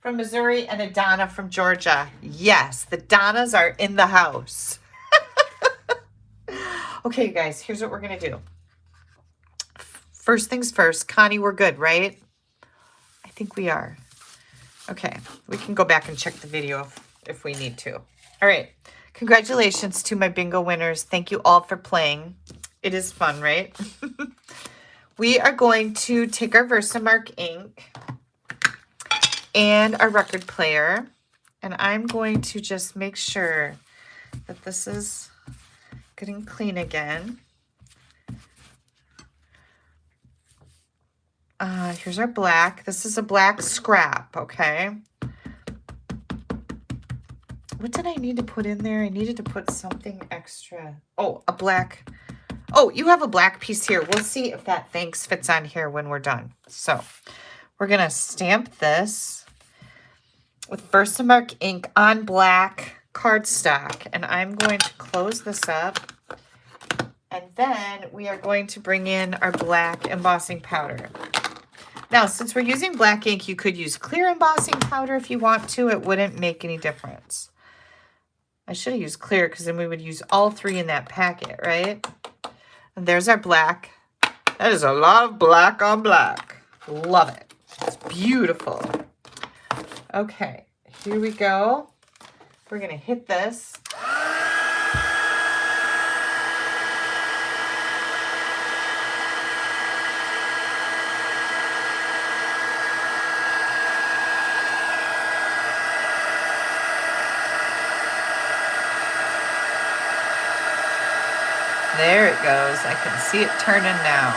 from Missouri and a Donna from Georgia. Yes, the Donnas are in the house. Okay, you guys, here's what we're going to do. First things first, Connie, we're good, right? I think we are. Okay, we can go back and check the video if we need to. All right, congratulations to my bingo winners. Thank you all for playing. It is fun, right? We are going to take our Versamark ink and our record player, and I'm going to just make sure that this is getting clean again. Here's our black. This is a black scrap, okay? What did I need to put in there? I needed to put something extra. Oh, a black. Oh, you have a black piece here. We'll see if that thanks fits on here when we're done. So we're going to stamp this with Versamark ink on black cardstock. And I'm going to close this up. And then we are going to bring in our black embossing powder. Now, since we're using black ink, you could use clear embossing powder if you want to. It wouldn't make any difference. I should have used clear because then we would use all three in that packet, right? And there's our black. That is a lot of black on black. Love it. It's beautiful. Okay, here we go. We're going to hit this. There it goes. I can see it turning now.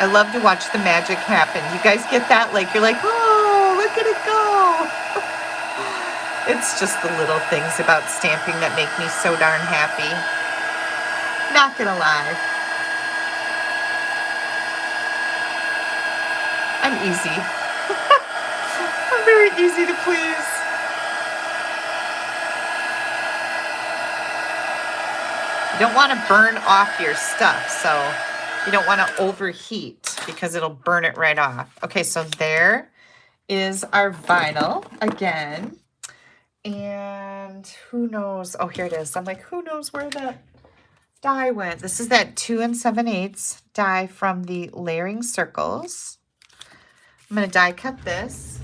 I love to watch the magic happen. You guys get that? Like, you're like, oh, look at it go. It's just the little things about stamping that make me so darn happy. Not gonna lie. I'm easy. I'm very easy to please. You don't want to burn off your stuff, so you don't want to overheat because it'll burn it right off. Okay, so there is our vinyl again. And who knows? Oh, here it is. I'm like, who knows where that die went? This is that 2 7/8 die from the Layering Circles. I'm going to die cut this.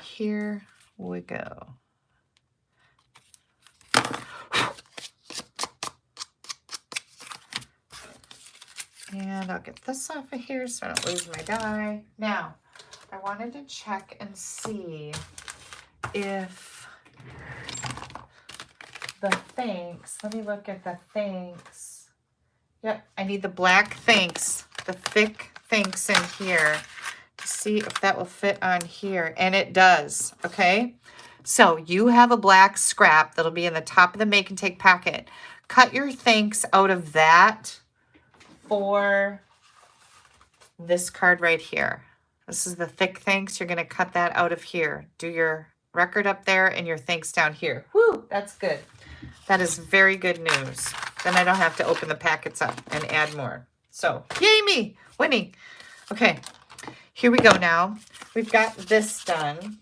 Here we go. And I'll get this off of here so I don't lose my die. Now, I wanted to check and see if the thanks, let me look at the thanks. Yep, I need the black thanks, the thick thanks in here to see if that will fit on here. And it does, okay? So you have a black scrap that'll be in the top of the make and take packet. Cut your thanks out of that for this card right here. This is the thick thanks. You're going to cut that out of here. Do your record up there and your thanks down here. Woo, that's good. That is very good news. Then I don't have to open the packets up and add more. So, yay me, winning. Okay, here we go now. We've got this done.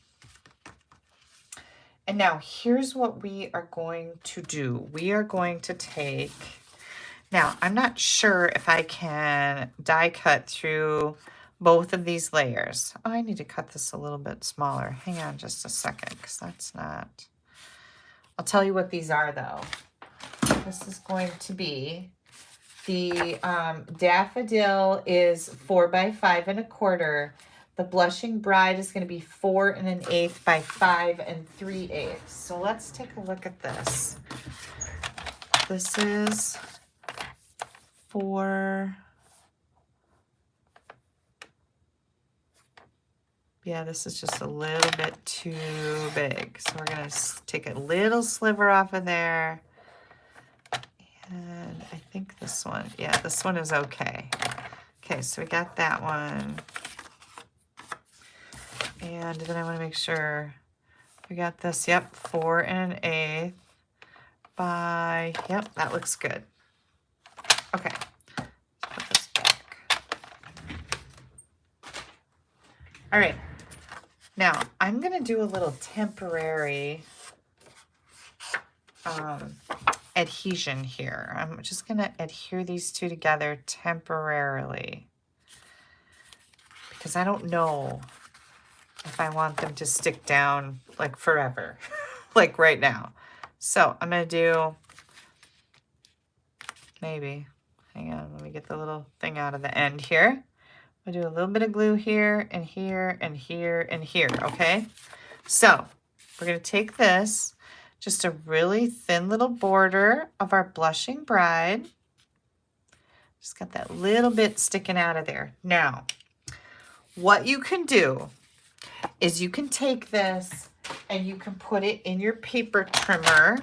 And now here's what we are going to do. We are going to take, now I'm not sure if I can die cut through both of these layers. Oh, I need to cut this a little bit smaller. Hang on just a second, because that's not, I'll tell you what these are though. This is going to be the daffodil is 4 by 5 1/4. The blushing bride is going to be 4 1/8 by 5 3/8. So let's take a look at this. This is 4. Yeah, this is just a little bit too big. So we're going to take a little sliver off of there. And I think this one, yeah, this one is okay. Okay, so we got that one. And then I want to make sure we got this, yep, 4 1/8 by, yep, that looks good. Okay, put this back. All right, now I'm going to do a little temporary adhesion here. I'm just going to adhere these two together temporarily because I don't know if I want them to stick down like forever, like right now. So I'm going to do, maybe, hang on, let me get the little thing out of the end here. I'll do a little bit of glue here and here and here and here, okay? So we're going to take this, just a really thin little border of our blushing bride. Just got that little bit sticking out of there. Now, what you can do is you can take this and you can put it in your paper trimmer,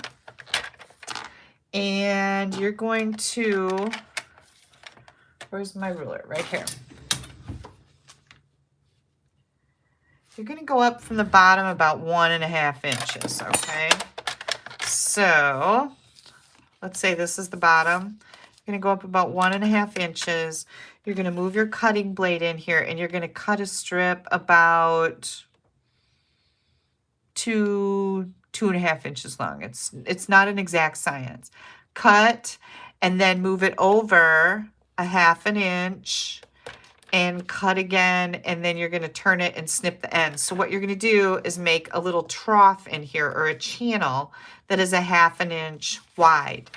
and you're going to, where's my ruler? Right here. You're going to go up from the bottom about 1.5 inches, okay? So let's say this is the bottom. You're going to go up about 1.5 inches. You're going to move your cutting blade in here, and you're going to cut a strip about 2.5 inches long. It's not an exact science. Cut and then move it over 1/2 inch and cut again, and then you're going to turn it and snip the ends. So what you're going to do is make a little trough in here, or a channel that is 1/2 inch wide.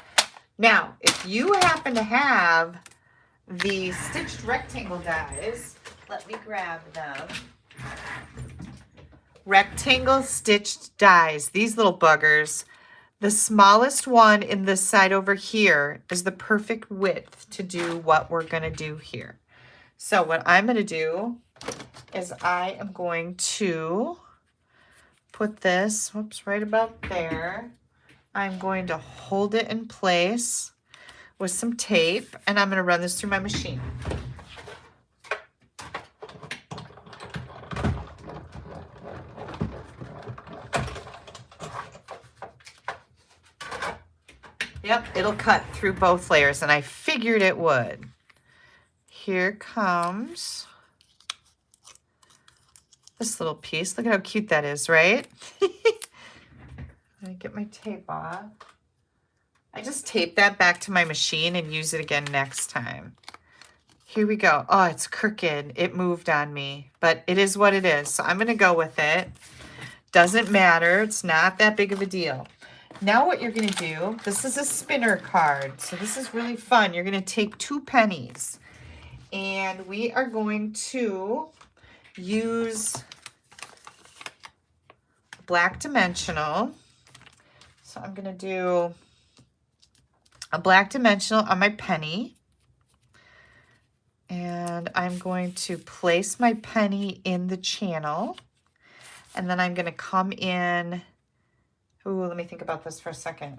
Now, if you happen to have the stitched rectangle dies, let me grab them. Rectangle stitched dies, these little buggers. The smallest one in this side over here is the perfect width to do what we're going to do here. So what I'm going to do is I am going to put this, whoops, right about there. I'm going to hold it in place with some tape, and I'm going to run this through my machine. Yep, it'll cut through both layers, and I figured it would. Here comes this little piece. Look at how cute that is, right? Let me get my tape off. I just tape that back to my machine and use it again next time. Here we go. Oh, it's crooked. It moved on me, but it is what it is. So I'm going to go with it. Doesn't matter. It's not that big of a deal. Now what you're going to do, this is a spinner card. So this is really fun. You're going to take 2 pennies And we are going to use black dimensional. So I'm going to do a black dimensional on my penny. And I'm going to place my penny in the channel. And then I'm going to come in. Ooh, let me think about this for a second.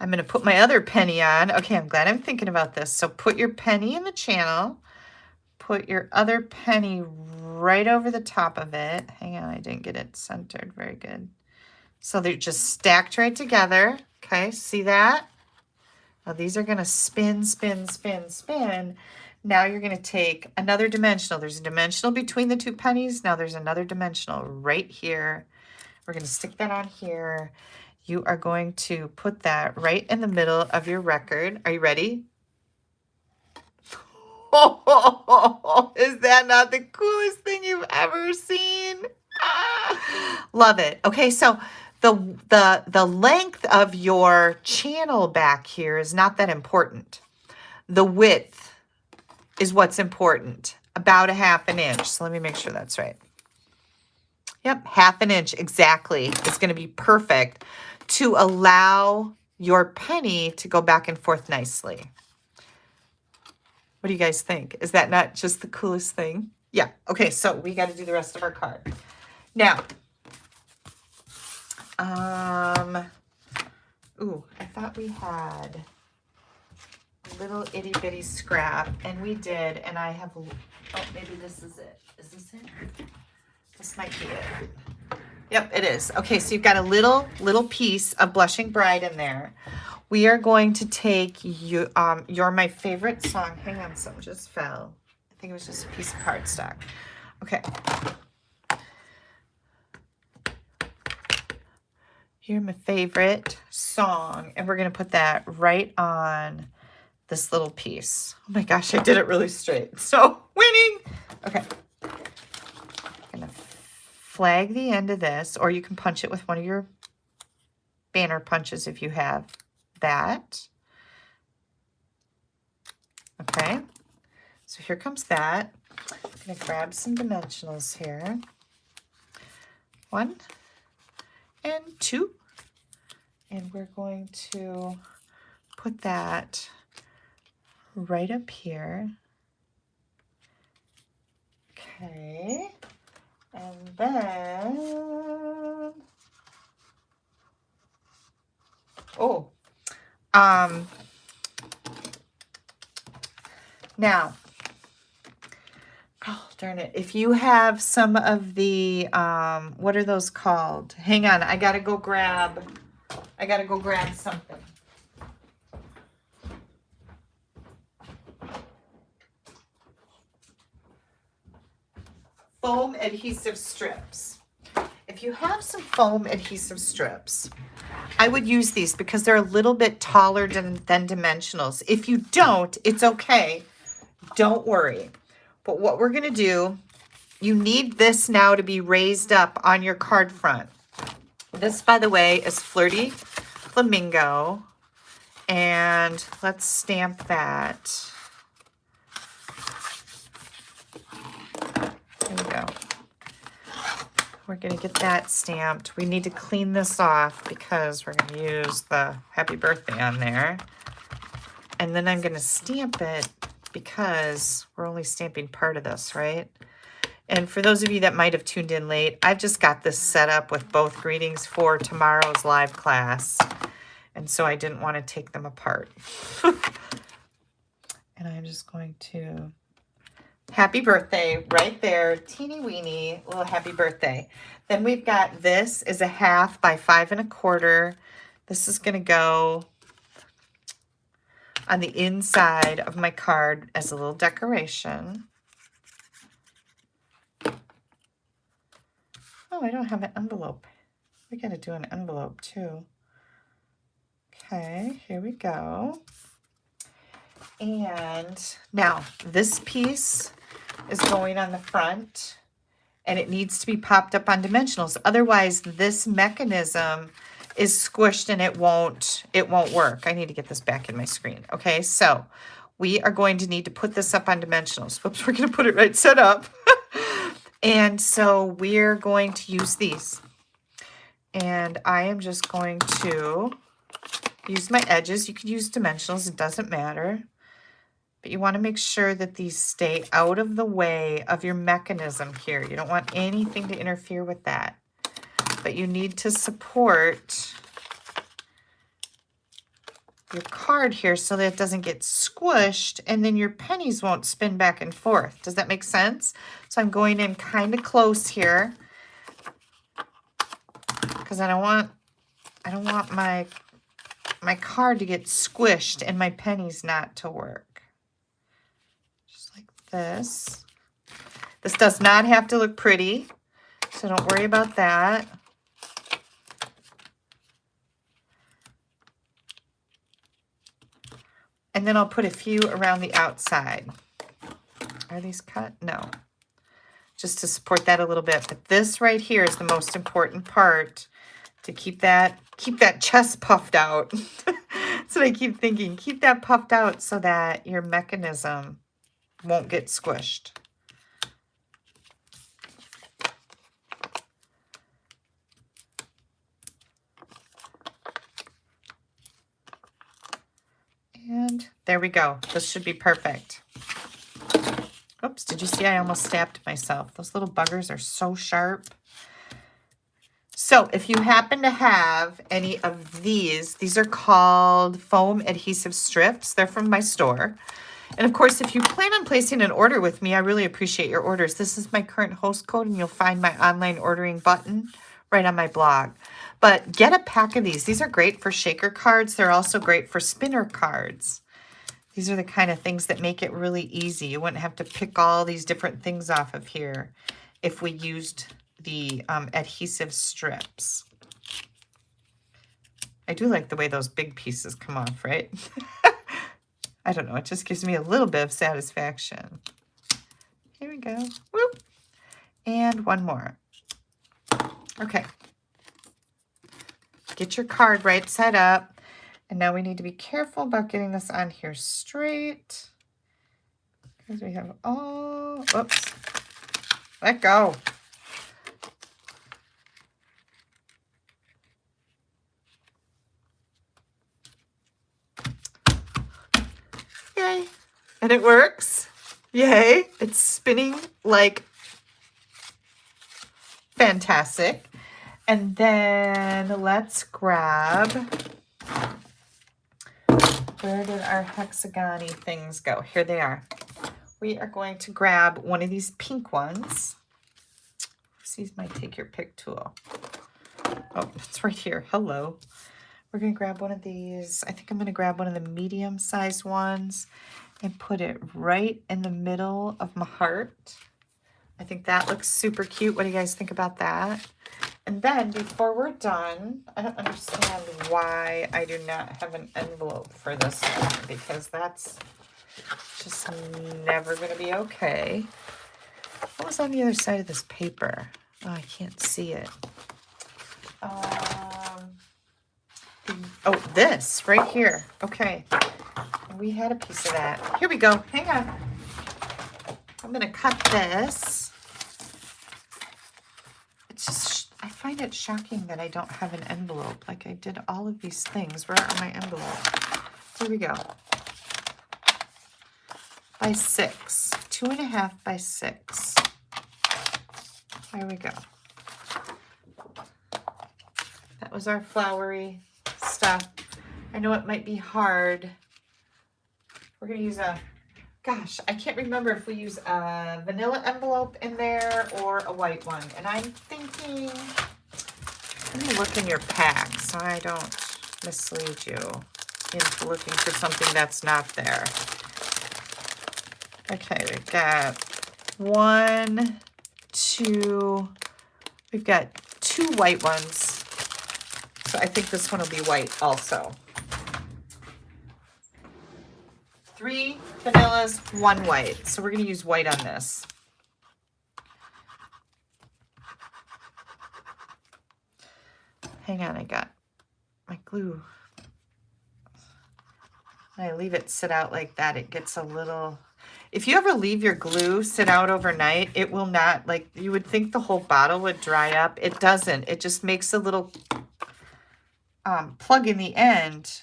I'm going to put my other penny on. Okay, I'm glad I'm thinking about this. So put your penny in the channel. Put your other penny right over the top of it. Hang on, I didn't get it centered very good. So they're just stacked right together. Okay, see that? Now these are going to spin, spin, spin, spin. Now you're going to take another dimensional. There's a dimensional between the two pennies. Now there's another dimensional right here. We're going to stick that on here. You are going to put that right in the middle of your record. Are you ready? Oh, is that not the coolest thing you've ever seen? Ah, love it. Okay, so the length of your channel back here is not that important. The width is what's important, about a 1/2 inch. So let me make sure that's right. Yep, 1/2 inch exactly. It's going to be perfect to allow your penny to go back and forth nicely. What do you guys think? Is that not just the coolest thing? Yeah. Okay, so we got to do the rest of our card. Now, ooh, I thought we had a little itty bitty scrap, and we did, and I have, oh, maybe this is it. Is this it? This might be it. Yep, it is. Okay, so you've got a little piece of Blushing Bride in there. We are going to take you, You're My Favorite Song. Hang on, something just fell. I think it was just a piece of cardstock. Okay. You're My Favorite Song. And we're going to put that right on this little piece. Oh my gosh, I did it really straight. So, winning. Okay. I'm going to flag the end of this, or you can punch it with one of your banner punches if you have that. Okay, so here comes that. I'm going to grab some dimensionals here. 1 and 2. And we're going to put that right up here. Okay. And then, now, oh, darn it. If you have some of the, what are those called? Hang on, I gotta go grab something. Foam adhesive strips. If you have some foam adhesive strips, I would use these because they're a little bit taller than dimensionals. If you don't, it's okay. Don't worry. But what we're going to do, you need this now to be raised up on your card front. This, by the way, is Flirty Flamingo. And let's stamp that. There we go. We're going to get that stamped. We need to clean this off because we're going to use the happy birthday on there. And then I'm going to stamp it because we're only stamping part of this, right? And for those of you that might have tuned in late, I've just got this set up with both greetings for tomorrow's live class. And so I didn't want to take them apart. And I'm just going to... Happy birthday right there, teeny weeny little happy birthday. Then we've got this is a 1/2 by 5 1/4. This is going to go on the inside of my card as a little decoration. Oh, I don't have an envelope. We got to do an envelope too. Okay, here we go. And now this piece is going on the front, and it needs to be popped up on dimensionals. Otherwise, this mechanism is squished and it won't work. I need to get this back in my screen. Okay, so we are going to need to put this up on dimensionals. Whoops, we're going to put it right set up. And so we're going to use these. And I am just going to use my edges. You could use dimensionals, it doesn't matter. But you want to make sure that these stay out of the way of your mechanism here. You don't want anything to interfere with that. But you need to support your card here so that it doesn't get squished and then your pennies won't spin back and forth. Does that make sense? So I'm going in kind of close here because I don't want my card to get squished and my pennies not to work. Just like this. This does not have to look pretty, so don't worry about that. And then I'll put a few around the outside. Are these cut? No. Just to support that a little bit. But this right here is the most important part to keep that chest puffed out. That's what I keep thinking. Keep that puffed out so that your mechanism won't get squished. And there we go. This should be perfect. Oops, did you see I almost stabbed myself? Those little buggers are so sharp. So if you happen to have any of these are called foam adhesive strips. They're from my store. And of course, if you plan on placing an order with me, I really appreciate your orders. This is my current host code, and you'll find my online ordering button right on my blog. But get a pack of these. These are great for shaker cards. They're also great for spinner cards. These are the kind of things that make it really easy. You wouldn't have to pick all these different things off of here if we used the adhesive strips. I do like the way those big pieces come off, right? I don't know. It just gives me a little bit of satisfaction. Here we go. Whoop. And one more. Okay. Get your card right set up. And now we need to be careful about getting this on here straight. Because we have all, whoops. Let go. Yay. And it works. Yay. It's spinning like fantastic. And then let's grab, where did our hexagon-y things go? Here they are. We are going to grab one of these pink ones. Oopsies, might take your pick tool. Oh, it's right here. Hello. We're going to grab one of these. I think I'm going to grab one of the medium-sized ones and put it right in the middle of my heart. I think that looks super cute. What do you guys think about that? And then before we're done, I don't understand why I do not have an envelope for this one, because that's just never going to be okay. What was on the other side of this paper? Oh, I can't see it. Oh, this right here. Okay. We had a piece of that. Here we go. Hang on. I'm going to cut this. It's just, I find it shocking that I don't have an envelope. Like I did all of these things. Where are my envelopes? Here we go. By 6. 2.5 by 6. There we go. That was our flowery stuff. I know it might be hard. We're going to use a, gosh, I can't remember if we use a vanilla envelope in there or a white one. And I'm thinking, let me look in your pack so I don't mislead you into looking for something that's not there. Okay, we've got 1, 2, we've got 2 white ones. So I think this one will be white also. 3 vanillas, 1 white. So we're going to use white on this. Hang on, I got my glue. When I leave it sit out like that, it gets a little... If you ever leave your glue sit out overnight, it will not, like, you would think the whole bottle would dry up. It doesn't. It just makes a little plug in the end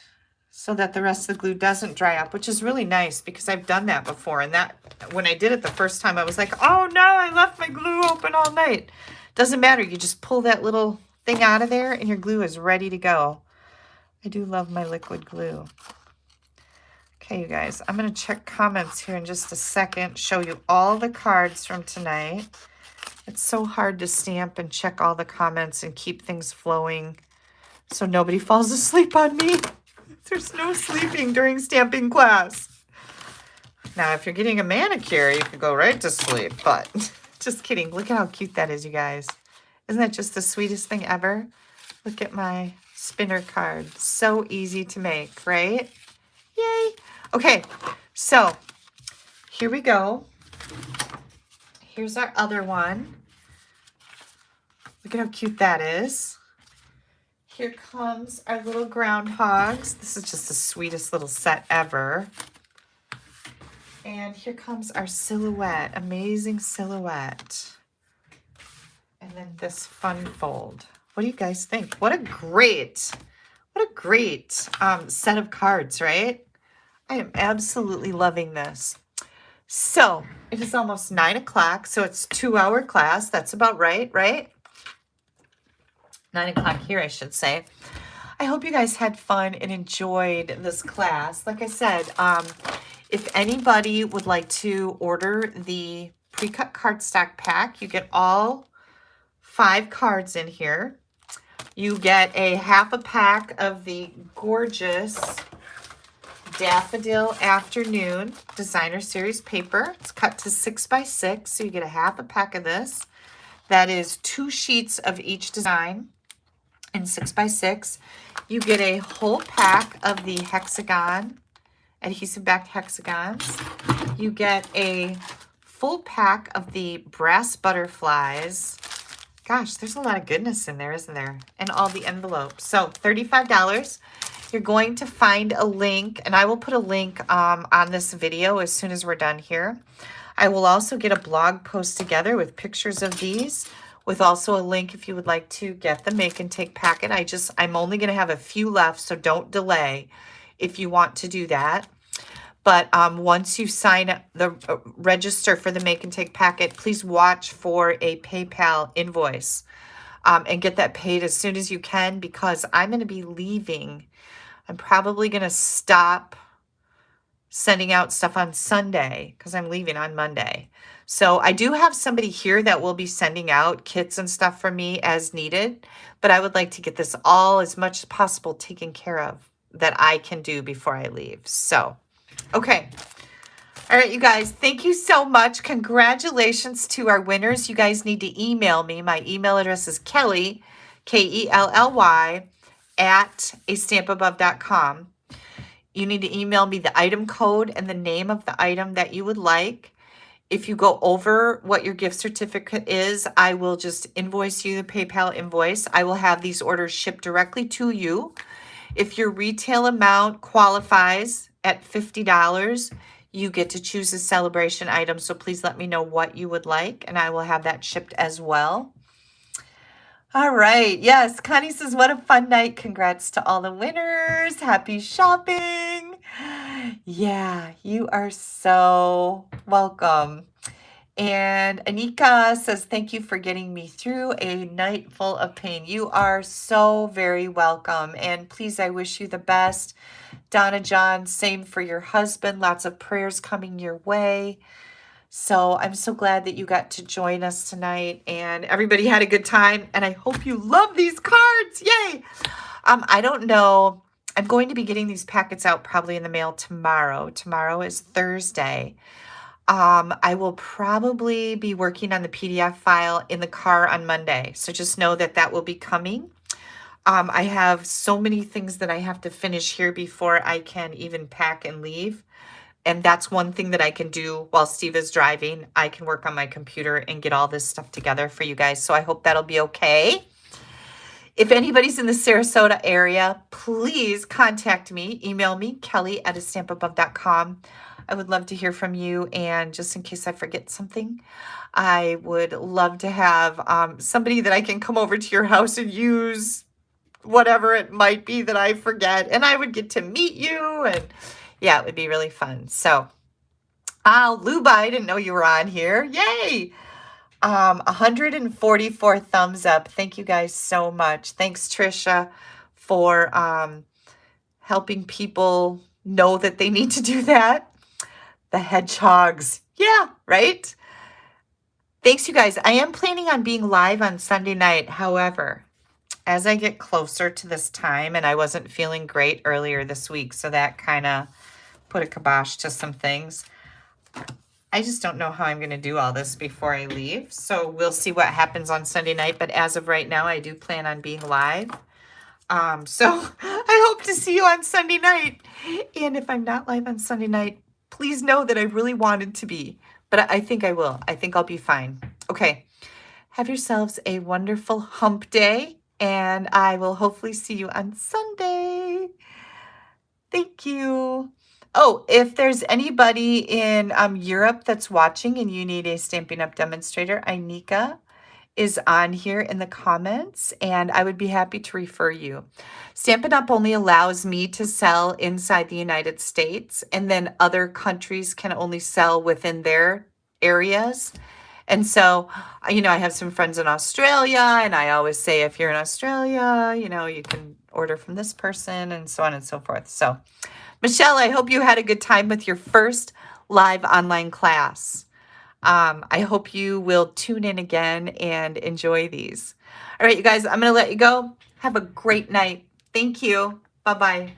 so that the rest of the glue doesn't dry up, which is really nice because I've done that before. And that, when I did it the first time, I was like, oh no, I left my glue open all night. Doesn't matter. You just pull that little thing out of there and your glue is ready to go. I do love my liquid glue. Okay, you guys, I'm going to check comments here in just a second, show you all the cards from tonight. It's so hard to stamp and check all the comments and keep things flowing so nobody falls asleep on me. There's no sleeping during stamping class. Now, if you're getting a manicure, you could go right to sleep, but just kidding. Look at how cute that is, you guys. Isn't that just the sweetest thing ever? Look at my spinner card. So easy to make, right? Yay. Okay, so here we go. Here's our other one. Look at how cute that is. Here comes our little groundhogs. This is just the sweetest little set ever. And here comes our silhouette, amazing silhouette. And then this fun fold. What do you guys think? What a great set of cards, right? I am absolutely loving this. So it is almost 9 o'clock, so it's 2-hour class. That's about right, right? 9 o'clock here, I should say. I hope you guys had fun and enjoyed this class. Like I said, if anybody would like to order the pre-cut cardstock pack, you get all 5 cards in here. You get a half a pack of the gorgeous Daffodil Afternoon Designer Series paper. It's cut to 6x6, so you get a half a pack of this. That is 2 sheets of each design in 6x6. You get a whole pack of the hexagon, adhesive-backed hexagons. You get a full pack of the brass butterflies. Gosh, there's a lot of goodness in there, isn't there? And all the envelopes. So $35. You're going to find a link, and I will put a link on this video as soon as we're done here. I will also get a blog post together with pictures of these, with also a link if you would like to get the make and take packet. I'm only going to have a few left, so don't delay if you want to do that. But once you sign up, register for the make and take packet, please watch for a PayPal invoice and get that paid as soon as you can, because I'm going to be leaving. I'm probably going to stop sending out stuff on Sunday because I'm leaving on Monday. So I do have somebody here that will be sending out kits and stuff for me as needed, but I would like to get this all as much as possible taken care of that I can do before I leave. So, okay. All right, you guys, thank you so much. Congratulations to our winners. You guys need to email me. My email address is Kelly, Kelly, at astampabove.com. You need to email me the item code and the name of the item that you would like. If you go over what your gift certificate is, I will just invoice you the PayPal invoice. I will have these orders shipped directly to you. If your retail amount qualifies at $50, you get to choose a celebration item. So please let me know what you would like, and I will have that shipped as well. All right. Yes, Connie says, what a fun night. Congrats to all the winners. Happy shopping. Yeah, you are so welcome. And Anika says, thank you for getting me through a night full of pain. You are so very welcome. And please, I wish you the best. Donna John, same for your husband. Lots of prayers coming your way. So I'm so glad that you got to join us tonight and everybody had a good time. And I hope you love these cards. Yay. I don't know. I'm going to be getting these packets out probably in the mail tomorrow. Tomorrow is Thursday. I will probably be working on the PDF file in the car on Monday. So just know that that will be coming. I have so many things that I have to finish here before I can even pack and leave. And that's one thing that I can do while Steve is driving. I can work on my computer and get all this stuff together for you guys. So I hope that'll be okay. If anybody's in the Sarasota area, please contact me. Email me, kelly@astampabove.com. I would love to hear from you. And just in case I forget something, I would love to have somebody that I can come over to your house and use whatever it might be that I forget. And I would get to meet you. And yeah, it would be really fun. So, Luba, I didn't know you were on here. Yay! 144 thumbs up. Thank you guys so much. Thanks, Trisha, for helping people know that they need to do that. The hedgehogs. Yeah, right? Thanks, you guys. I am planning on being live on Sunday night. However, as I get closer to this time, and I wasn't feeling great earlier this week, so that kind of put a kibosh to some things. I just don't know how I'm going to do all this before I leave. So we'll see what happens on Sunday night. But as of right now, I do plan on being live. So I hope to see you on Sunday night. And if I'm not live on Sunday night, please know that I really wanted to be. But I think I will. I think I'll be fine. Okay. Have yourselves a wonderful hump day. And I will hopefully see you on Sunday. Thank you. Oh, if there's anybody in Europe that's watching and you need a Stampin' Up! Demonstrator, Inika is on here in the comments, and I would be happy to refer you. Stampin' Up! Only allows me to sell inside the United States, and then other countries can only sell within their areas. And so, you know, I have some friends in Australia, and I always say, if you're in Australia, you know, you can order from this person, and so on and so forth. So, Michelle, I hope you had a good time with your first live online class. I hope you will tune in again and enjoy these. All right, you guys, I'm going to let you go. Have a great night. Thank you. Bye-bye.